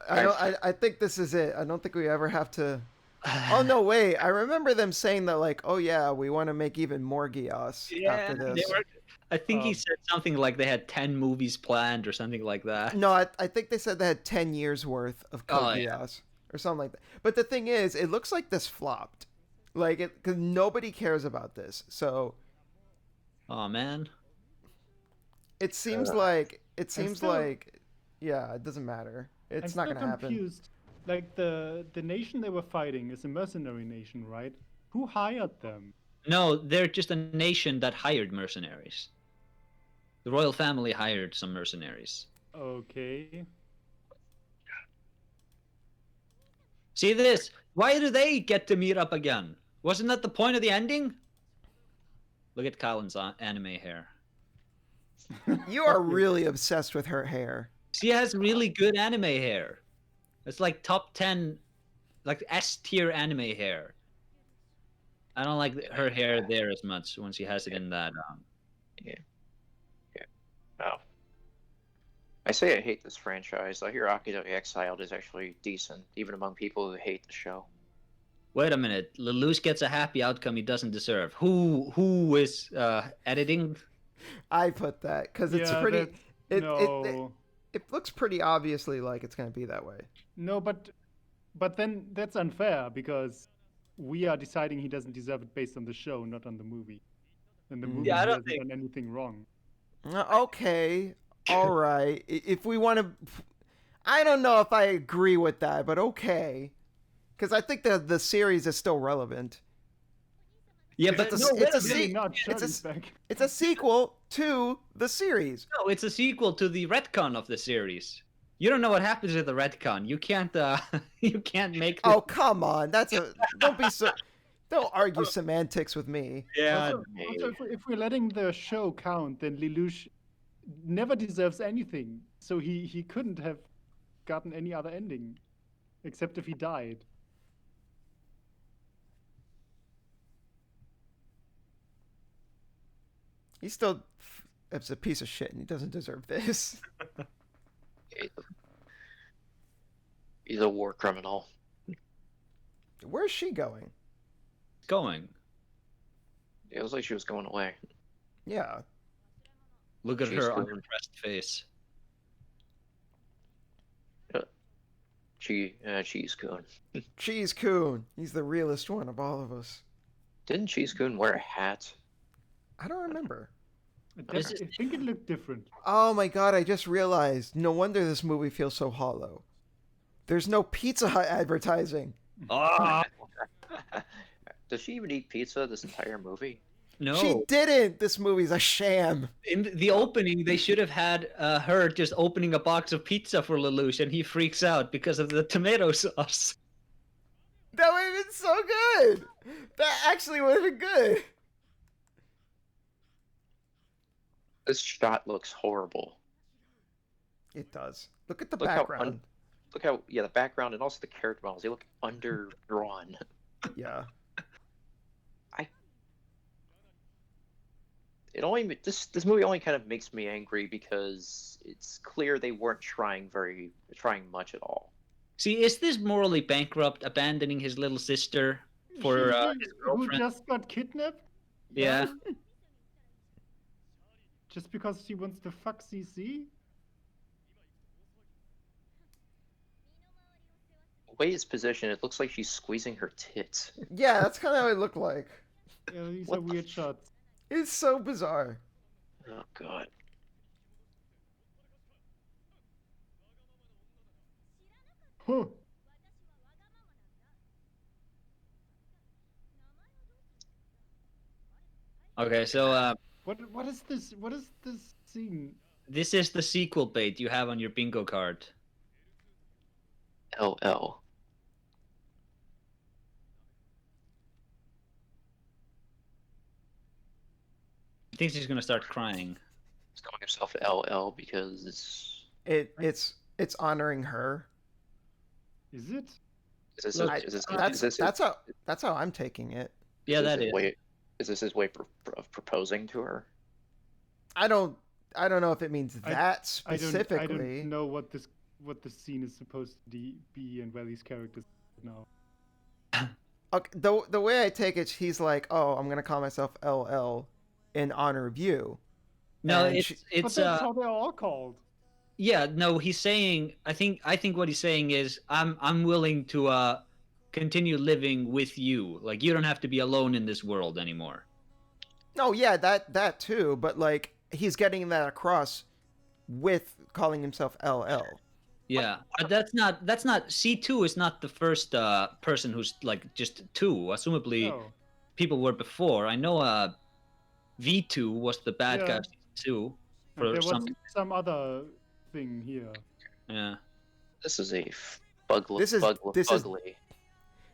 I think this is it. I don't think we ever have to. Oh no, wait! I remember them saying that, like, oh yeah, we want to make even more Geass after this. I think he said something like they had 10 movies planned or something like that. No, I think they said they had 10 years worth of Code Geass or something like that. But the thing is, it looks like this flopped, like because nobody cares about this. So. Oh man. It seems yeah, it doesn't matter. It's not gonna happen. Confused. Like the nation they were fighting is a mercenary nation, right? Who hired them? No, they're just a nation that hired mercenaries. The royal family hired some mercenaries. Okay. See this? Why do they get to meet up again? Wasn't that the point of the ending? Look at Colin's anime hair. You are really obsessed with her hair. She has really good anime hair. It's like top 10, like S tier anime hair. I don't like her hair there as much when she has it in that. Oh. I say I hate this franchise. I hear Akito Exiled is actually decent, even among people who hate the show. Wait a minute. Lelouch gets a happy outcome he doesn't deserve. Who is editing? I put that because it's pretty. No. It looks pretty obviously like it's going to be that way. No, but then that's unfair because we are deciding he doesn't deserve it based on the show, not on the movie. And the movie I don't hasn't done anything wrong. Okay, all right. If we want to, I don't know if I agree with that, but okay, because I think the series is still relevant. Yeah, but it's no, wait a a minute. it's a sequel to the series. No, it's a sequel to the retcon of the series. You don't know what happens with the retcon. You can't you can't make Oh, come on. Don't argue semantics with me. Yeah. Also, if we're letting the show count, then Lelouch never deserves anything. So he couldn't have gotten any other ending, except if he died. He's still it's a piece of shit, and he doesn't deserve this. He's a war criminal. Where's she going? Going. It was like she was going away. Yeah. Look at Cheese her Coon. unimpressed face. Cheese Coon. Cheese Coon. He's the realest one of all of us. Didn't Cheese Coon wear a hat? I don't remember. I think it looked different. Oh my god, I just realized. No wonder this movie feels so hollow. There's no Pizza Hut advertising. Ah, Does she even eat pizza this entire movie? no. She didn't. This movie's a sham. In the opening, they should have had her just opening a box of pizza for Lelouch, and he freaks out because of the tomato sauce. That would have been so good. That actually would have been good. This shot looks horrible. It does. Look at the Look how background. Look how the background and also the character models, they look underdrawn. Yeah. This movie only kind of makes me angry because it's clear they weren't trying much at all. See, is this morally bankrupt, abandoning his little sister for his Who girlfriend? just got kidnapped? Yeah. Just because she wants to fuck CC? The way it's positioned, it looks like she's squeezing her tits. Yeah, that's kind of how it looked like. Yeah, these What are the weird shots. It's so bizarre. Oh god. Huh. Okay, so What is this? What is this scene? this is the sequel bait you have on your bingo card. LL. He thinks he's gonna start crying. He's calling himself LL because It's honoring her. Is it? is this Look, That's how I'm taking it. Yeah, that his is. way, is this his way of proposing to her? I don't know if it means that I specifically. don't know what this scene is supposed to be and where these characters are now. Okay, the way I take it, he's like, "Oh, I'm gonna call myself LL in honor of you." No, And it's But that's how they're all called. yeah, no, he's saying I think what he's saying is I'm willing to continue living with you. Like you don't have to be alone in this world anymore. No, yeah, that too, but like he's getting that across with calling himself LL. Yeah, but that's not C2 is not the first person who's like just two. Assumably No. people were before. I know V2 was the bad guy Yeah. too And there for was some some other thing here. yeah. This is a bugly.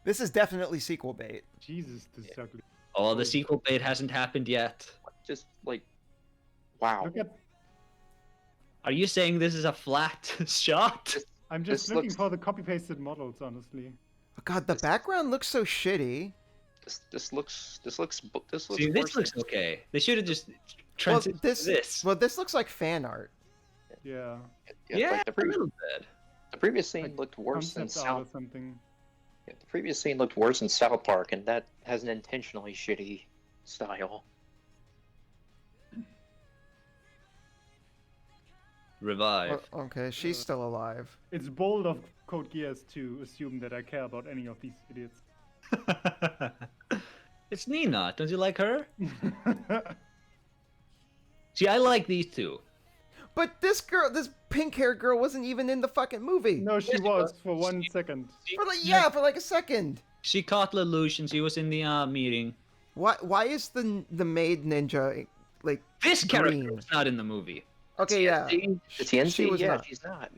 This is definitely sequel bait. Jesus, this is ugly. Oh, the sequel bait hasn't happened yet. Just like, wow. Look at. Are you saying this is a flat shot? I'm just This looking looks- for the copy-pasted models, honestly. Oh, God, the background looks so shitty. This looks See, worse. this looks okay. They should have just Well, transitioned this to this. this looks like fan art. Yeah. Yeah, like a little bit. the previous scene Like looked worse than Concept art or South. something. Yeah, the previous scene looked worse than South Park, and that has an intentionally shitty style. Revive. Oh, okay, she's still alive. It's bold of Code Geass to assume that I care about any of these idiots. It's Nina. Don't you like her? See, I like these two. But this pink-haired girl, wasn't even in the fucking movie. No, she Yes, she was was. for 1 second. For like a second. She caught Lelouch and she was in the meeting. Why is the maid ninja like This character green? was not in the movie. Okay, yeah. The She TNC, was yeah, not. she's not.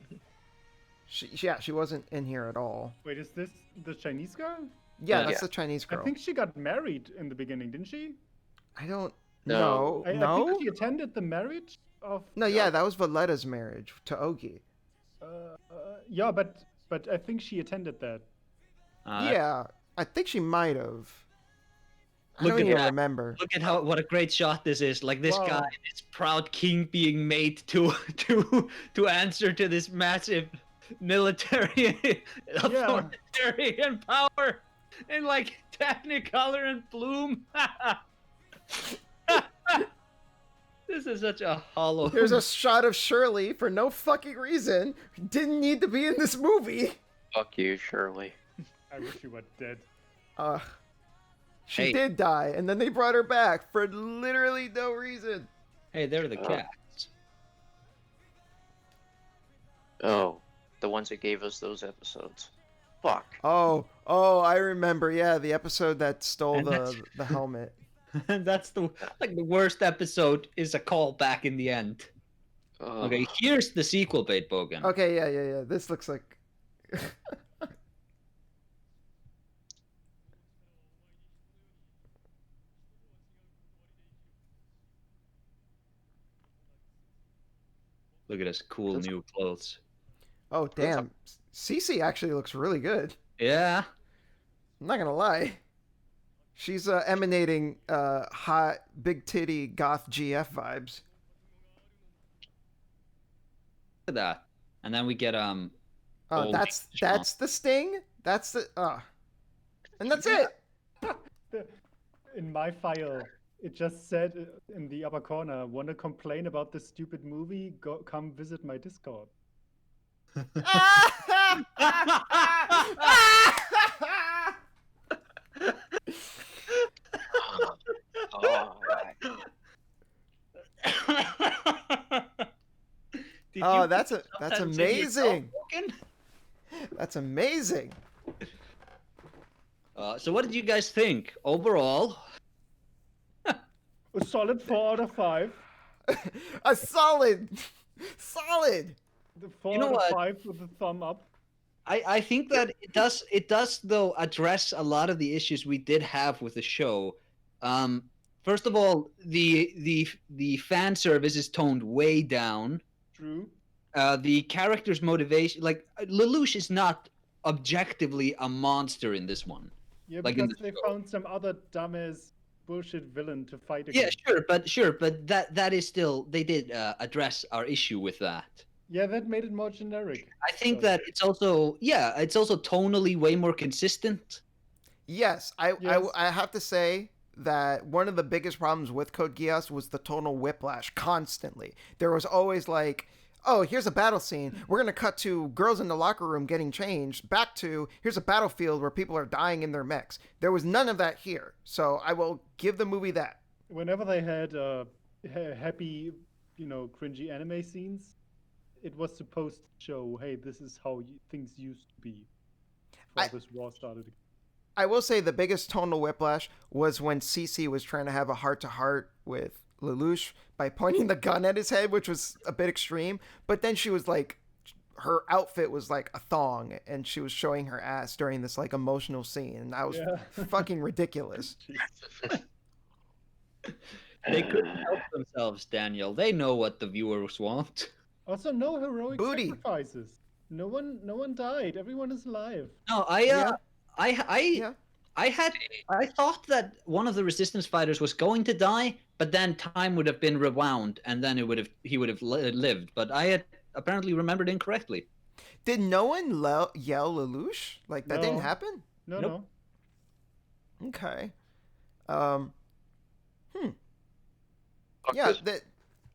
She wasn't in here at all. Wait, is this the Chinese girl? Yeah, Yeah. that's the Chinese girl. I think she got married in the beginning, didn't she? I don't No. know. I No. think she attended the marriage of. No, yeah, that was Valletta's marriage to Ogi. Yeah, but I think she attended that. Yeah, I think she might have. I Look don't at even that. remember. Look at what a great shot this is. Like this Wow. guy, this proud king being made to answer to this massive military authoritarian power in like Technicolor and Bloom. This is such a hollow. There's a shot of Shirley for no fucking reason. Didn't need to be in this movie. Fuck you, Shirley. I wish you were dead. She Hey. did die, and then they brought her back for literally no reason. Hey, they're the cats. Oh, the ones that gave us those episodes. Fuck. Oh, I remember. Yeah, the episode that stole And that's- the helmet. That's the worst episode is a call back in the end. Okay, here's the sequel bait, Bouken. Okay, yeah. This looks like. Look at his cool new clothes. Oh damn, Cece actually looks really good. Yeah. I'm not gonna lie. She's emanating hot, big titty goth GF vibes. Look at that. And then we get Oh, Old that's the sting. That's the and that's it. In my file, it just said in the upper corner, "Want to complain about this stupid movie? Come visit my Discord." Oh, that's amazing. Bouken? That's amazing. So what did you guys think overall? A solid 4 out of 5. A solid. The 4 You know out of what? 5 with a thumb up. I think that it does though address a lot of the issues we did have with the show. First of all, the fan service is toned way down. True. The character's motivation, like Lelouch, is not objectively a monster in this one. Yeah, Like in because the they show. found some other dumbass bullshit villain to fight Yeah, against. sure, but that is still, they did address our issue with that. Yeah, that made it more generic. I think So- that it's also tonally way more consistent. Yes, Yes. I have to say that one of the biggest problems with Code Geass was the tonal whiplash constantly. There was always like, oh, here's a battle scene. We're going to cut to girls in the locker room getting changed. Back to, here's a battlefield where people are dying in their mechs. There was none of that here. So I will give the movie that. Whenever they had happy, cringy anime scenes, it was supposed to show, hey, this is how things used to be before this war started. I will say the biggest tonal whiplash was when Cece was trying to have a heart-to-heart with Lelouch by pointing the gun at his head, which was a bit extreme. But then she was like, her outfit was like a thong, and she was showing her ass during this like emotional scene, and that was fucking ridiculous. They couldn't help themselves, Daniel. They know what the viewers want. Also, no heroic Booty. sacrifices. No one died. Everyone is alive. No, Yeah. I thought that one of the resistance fighters was going to die, but then time would have been rewound, and then he would have lived. But I had apparently remembered incorrectly. Did no one yell Lelouch? Like that didn't No. happen? No, Nope. no. Okay. Fuck Yeah, this-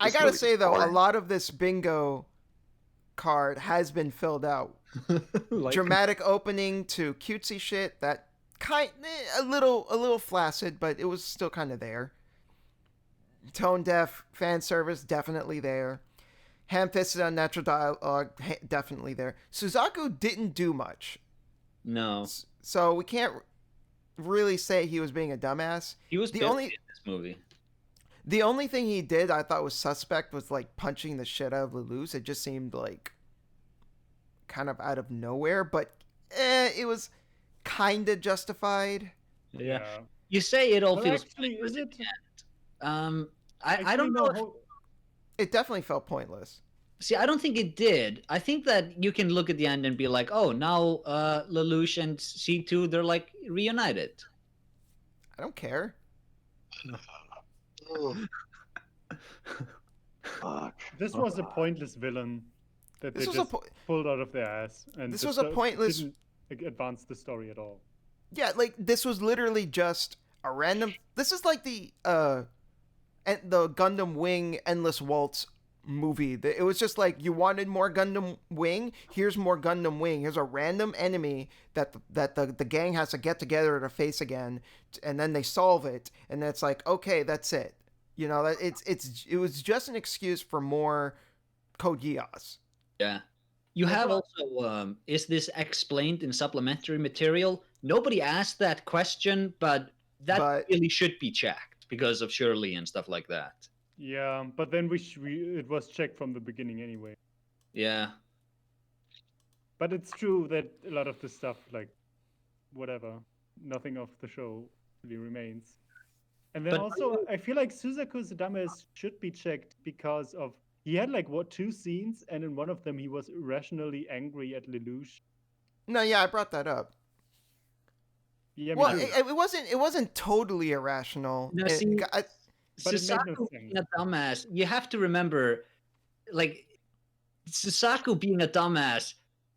I this gotta movie's say though, a boring. lot of this bingo card has been filled out. Dramatic opening to cutesy shit that a little flaccid, but it was still kind of there. Tone deaf fan service definitely there. Ham-fisted unnatural dialogue definitely there. Suzaku didn't do much, No, so we can't really say he was being a dumbass. he was The busy only- in this movie. The only thing he did I thought was suspect was like punching the shit out of Lelouch. It just seemed like kind of out of nowhere, but it was kind of justified. Yeah. You say it all Well, feels. actually, is it? I Actually, don't no, know. ho- It definitely felt pointless. See, I don't think it did. I think that you can look at the end and be like, oh, now Lelouch and C2, they're like reunited. I don't care. Fuck. This was a pointless villain that This they was a just pulled out of their ass, and This the was a sto- pointless- Didn't advance the story at all. Yeah, like this was literally just a random. This is like the the Gundam Wing Endless Waltz movie. It was just like, you wanted more Gundam Wing, here's more Gundam Wing. Here's a random enemy that the gang has to get together to face again, and then they solve it, and it's like, okay, that's it. You know, it was just an excuse for more Code Geass. Yeah. You have also, is this explained in supplementary material? Nobody asked that question, but that really should be checked because of Shirley and stuff like that. Yeah, but then it was checked from the beginning anyway. Yeah. But it's true that a lot of the stuff, like, whatever, nothing of the show really remains. And then I feel like Suzaku Sadame's should be checked because of, he had like, 2 scenes, and in one of them he was irrationally angry at Lelouch. No, yeah, I brought that up. Yeah, well, it wasn't totally irrational. No, Suzaku being a dumbass, you have to remember, like, Suzaku being a dumbass,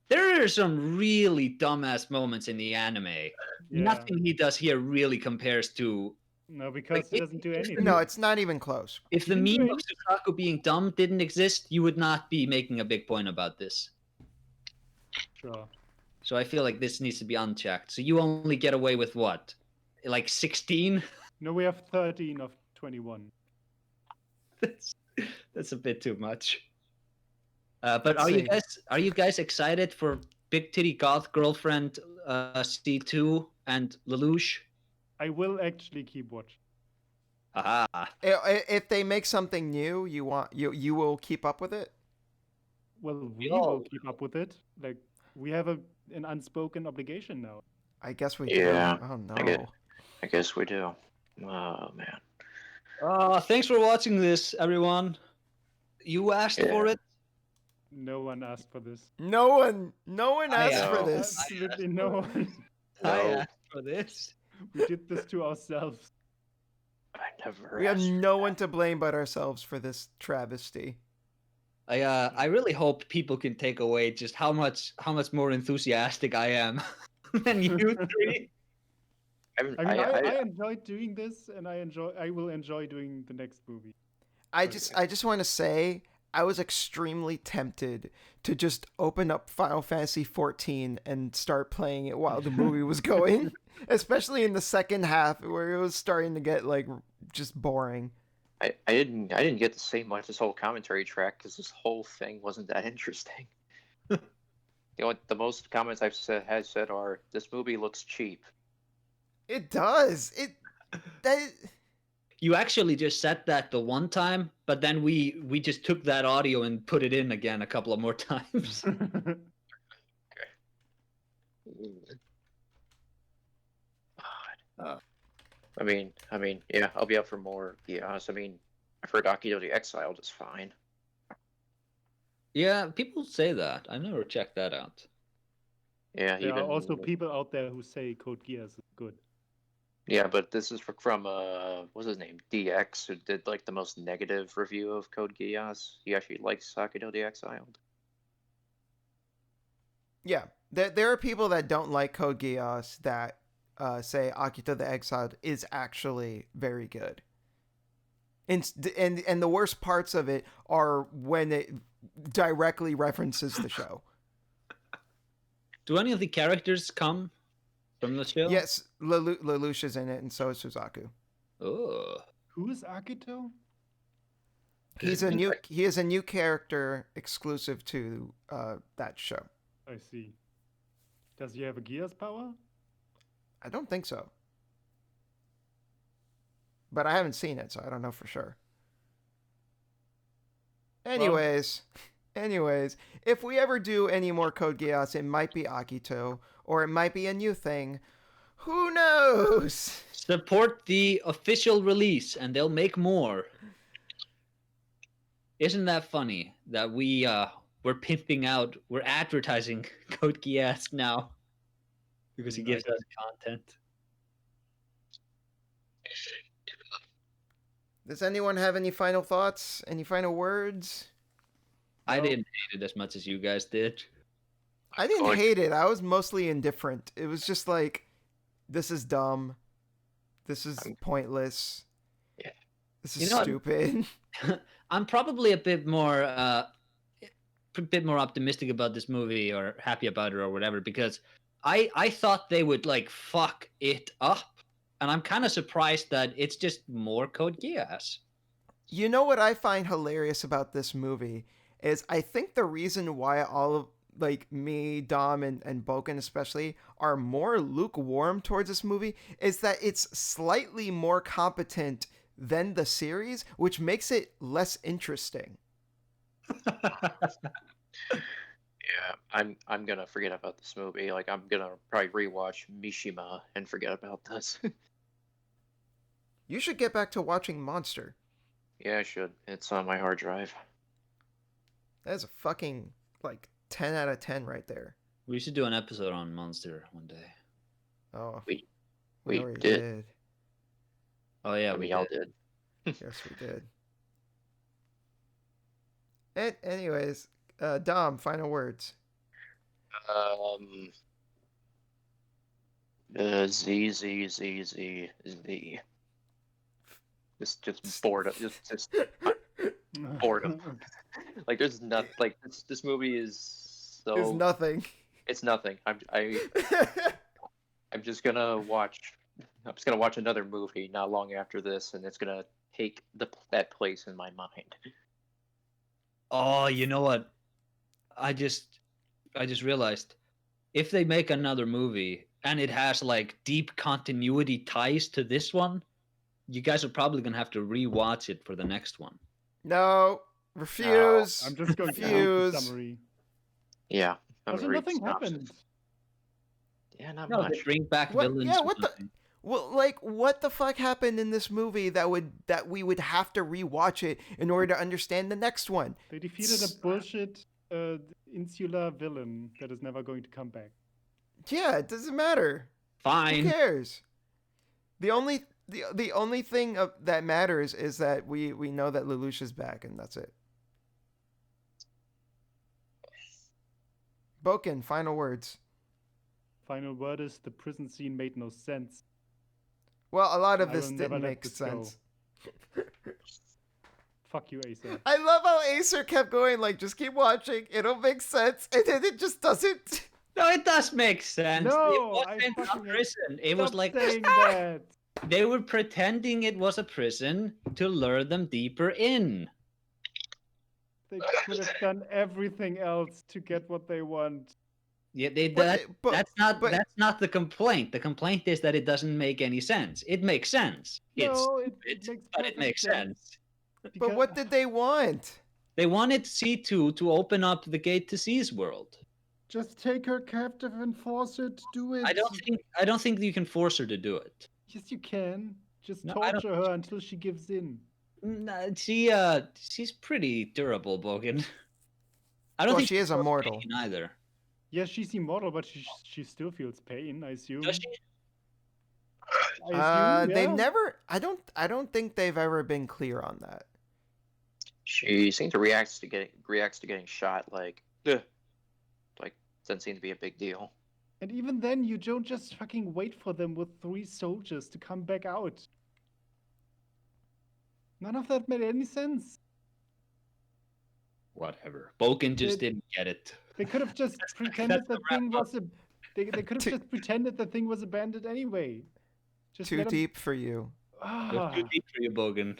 there are some really dumbass moments in the anime. Yeah. Nothing he does here really compares to... No, because he doesn't do anything. No, it's not even close. If the meme of Suzaku being dumb didn't exist, you would not be making a big point about this. Sure. So I feel like this needs to be unchecked. So you only get away with what? Like 16? No, we have 13 of 21. That's a bit too much. But are you guys excited for Big Titty Goth Girlfriend C2 and Lelouch? I will actually keep watching. Ah. If they make something new, you will keep up with it? Well, we will keep up with it. Like, we have an unspoken obligation now. I guess we do. Oh no. I guess we do. Oh man. Thanks for watching this, everyone. You asked for it. No one asked for this. No one asked for this. Absolutely no one. I asked for this. We did this to ourselves. We have no one to blame but ourselves for this travesty. I really hope people can take away just how much more enthusiastic I am than you three. I enjoyed doing this, and I will enjoy doing the next movie. I just want to say, I was extremely tempted to just open up Final Fantasy XIV and start playing it while the movie was going, especially in the second half where it was starting to get like just boring. I didn't get to say much this whole commentary track because this whole thing wasn't that interesting. You know what? The most comments I've said are, "This movie looks cheap." It does. You actually just said that the one time, but then we just took that audio and put it in again a couple of more times. Okay. God. I mean, yeah, I'll be up for more Geass. I mean, I've heard Akito the Exiled is fine. Yeah, people say that. I never checked that out. Yeah, there are also people out there who say Code Geass is good. Yeah, but this is from what's his name, DX, who did like the most negative review of Code Geass. He actually likes Akito the Exiled. Yeah, there are people that don't like Code Geass that say Akito the Exiled is actually very good. And the worst parts of it are when it directly references the show. Do any of the characters come from the show? Yes, Lelouch is in it, and so is Suzaku. Oh. Who is Akito? He is a new character exclusive to that show. I see. Does he have a Geass power? I don't think so. But I haven't seen it, so I don't know for sure. Anyways, if we ever do any more Code Geass, it might be Akito, or it might be a new thing. Who knows? Support the official release, and they'll make more. Isn't that funny that we're pimping out, we're advertising Code Geass now because he gives us content. Does anyone have any final thoughts? Any final words? I didn't hate it as much as you guys did. I didn't hate it. I was mostly indifferent. It was just like, this is dumb. This is pointless. Yeah. This You is know what? stupid. I'm probably a bit more optimistic about this movie or happy about it or whatever because I thought they would like fuck it up, and I'm kind of surprised that it's just more Code Geass. You know what I find hilarious about this movie is I think the reason why all of like me, Dom, and Bouken especially are more lukewarm towards this movie is that it's slightly more competent than the series, which makes it less interesting. Yeah, I'm gonna forget about this movie. Like I'm gonna probably rewatch Mishima and forget about this. You should get back to watching Monster. Yeah, I should. It's on my hard drive. That's a fucking like 10 out of 10 right there. We should do an episode on Monster one day. Oh, We we we already did. did. Oh yeah, I we mean, y'all did. did. Yes, we did. And anyways, Dom, final words. Um, Z. Just boredom. Just boredom. Like there's not like this movie is so. Is nothing. It's nothing. I'm just gonna watch. I'm just gonna watch another movie not long after this, and it's gonna take that place in my mind. Oh, you know what? I just realized if they make another movie and it has like deep continuity ties to this one, you guys are probably gonna have to rewatch it for the next one. No, refuse. I'm just going to read the refuse. summary. Yeah. I'm Also, gonna read nothing synopsis. happened. Yeah, not No, they much. bring back What? villains. Yeah, or what the? something. Well, like, what the fuck happened in this movie that we would have to rewatch it in order to understand the next one? They defeated a bullshit insular villain that is never going to come back. Yeah, it doesn't matter. Who Fine. cares? The only thing that matters is that we know that Lelouch is back, and that's it. Bouken, final words. Final word is the prison scene made no sense. Well, a lot of I this will never didn't let make this sense. Fuck you, Acer. I love how Acer kept going like, just keep watching, it'll make sense, and then it just doesn't. No, it does make sense. No, it I wasn't a fucking prison. It was Stop like saying that. they were pretending it was a prison to lure them deeper in. They could have done everything else to get what they want. Yeah, But that's not the complaint. The complaint is that it doesn't make any sense. It makes sense. No, It's it stupid, makes but it perfect makes sense. but what did they want? They wanted C2 to open up the gate to C's world. Just take her captive and force her to do it. I don't think you can force her to do it. Yes, you can. Just No, I don't torture her until she gives in. She's pretty durable, Bouken. I don't Well, think she is feels immortal. pain either. Yes, she's immortal, but she still feels pain, I assume. Does she? I assume, They yeah. never. I don't think they've ever been clear on that. She seems to reacts to getting shot like, ugh. Like doesn't seem to be a big deal. And even then, you don't just fucking wait for them with 3 soldiers to come back out. None of that made any sense. Whatever. Bouken just It- didn't get it. They could have just pretended that's the the thing wrap-up. was they could have just pretended the thing was abandoned anyway. Just Too let 'em- deep for you. Ah. Too deep for you, Bouken.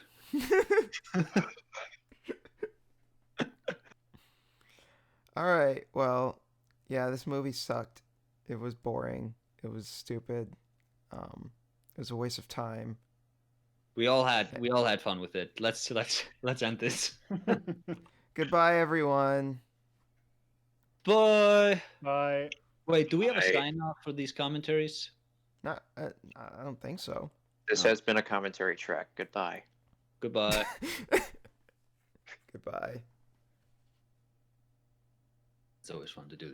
All right. Well, yeah, this movie sucked. It was boring. It was stupid. It was a waste of time. We all had fun with it. Let's end this. Goodbye, everyone. Bye. Bye. Wait, do we have a Bye. sign off for these commentaries? Not. I don't think so. This has been a commentary track. Goodbye. Goodbye. Goodbye. It's always fun to do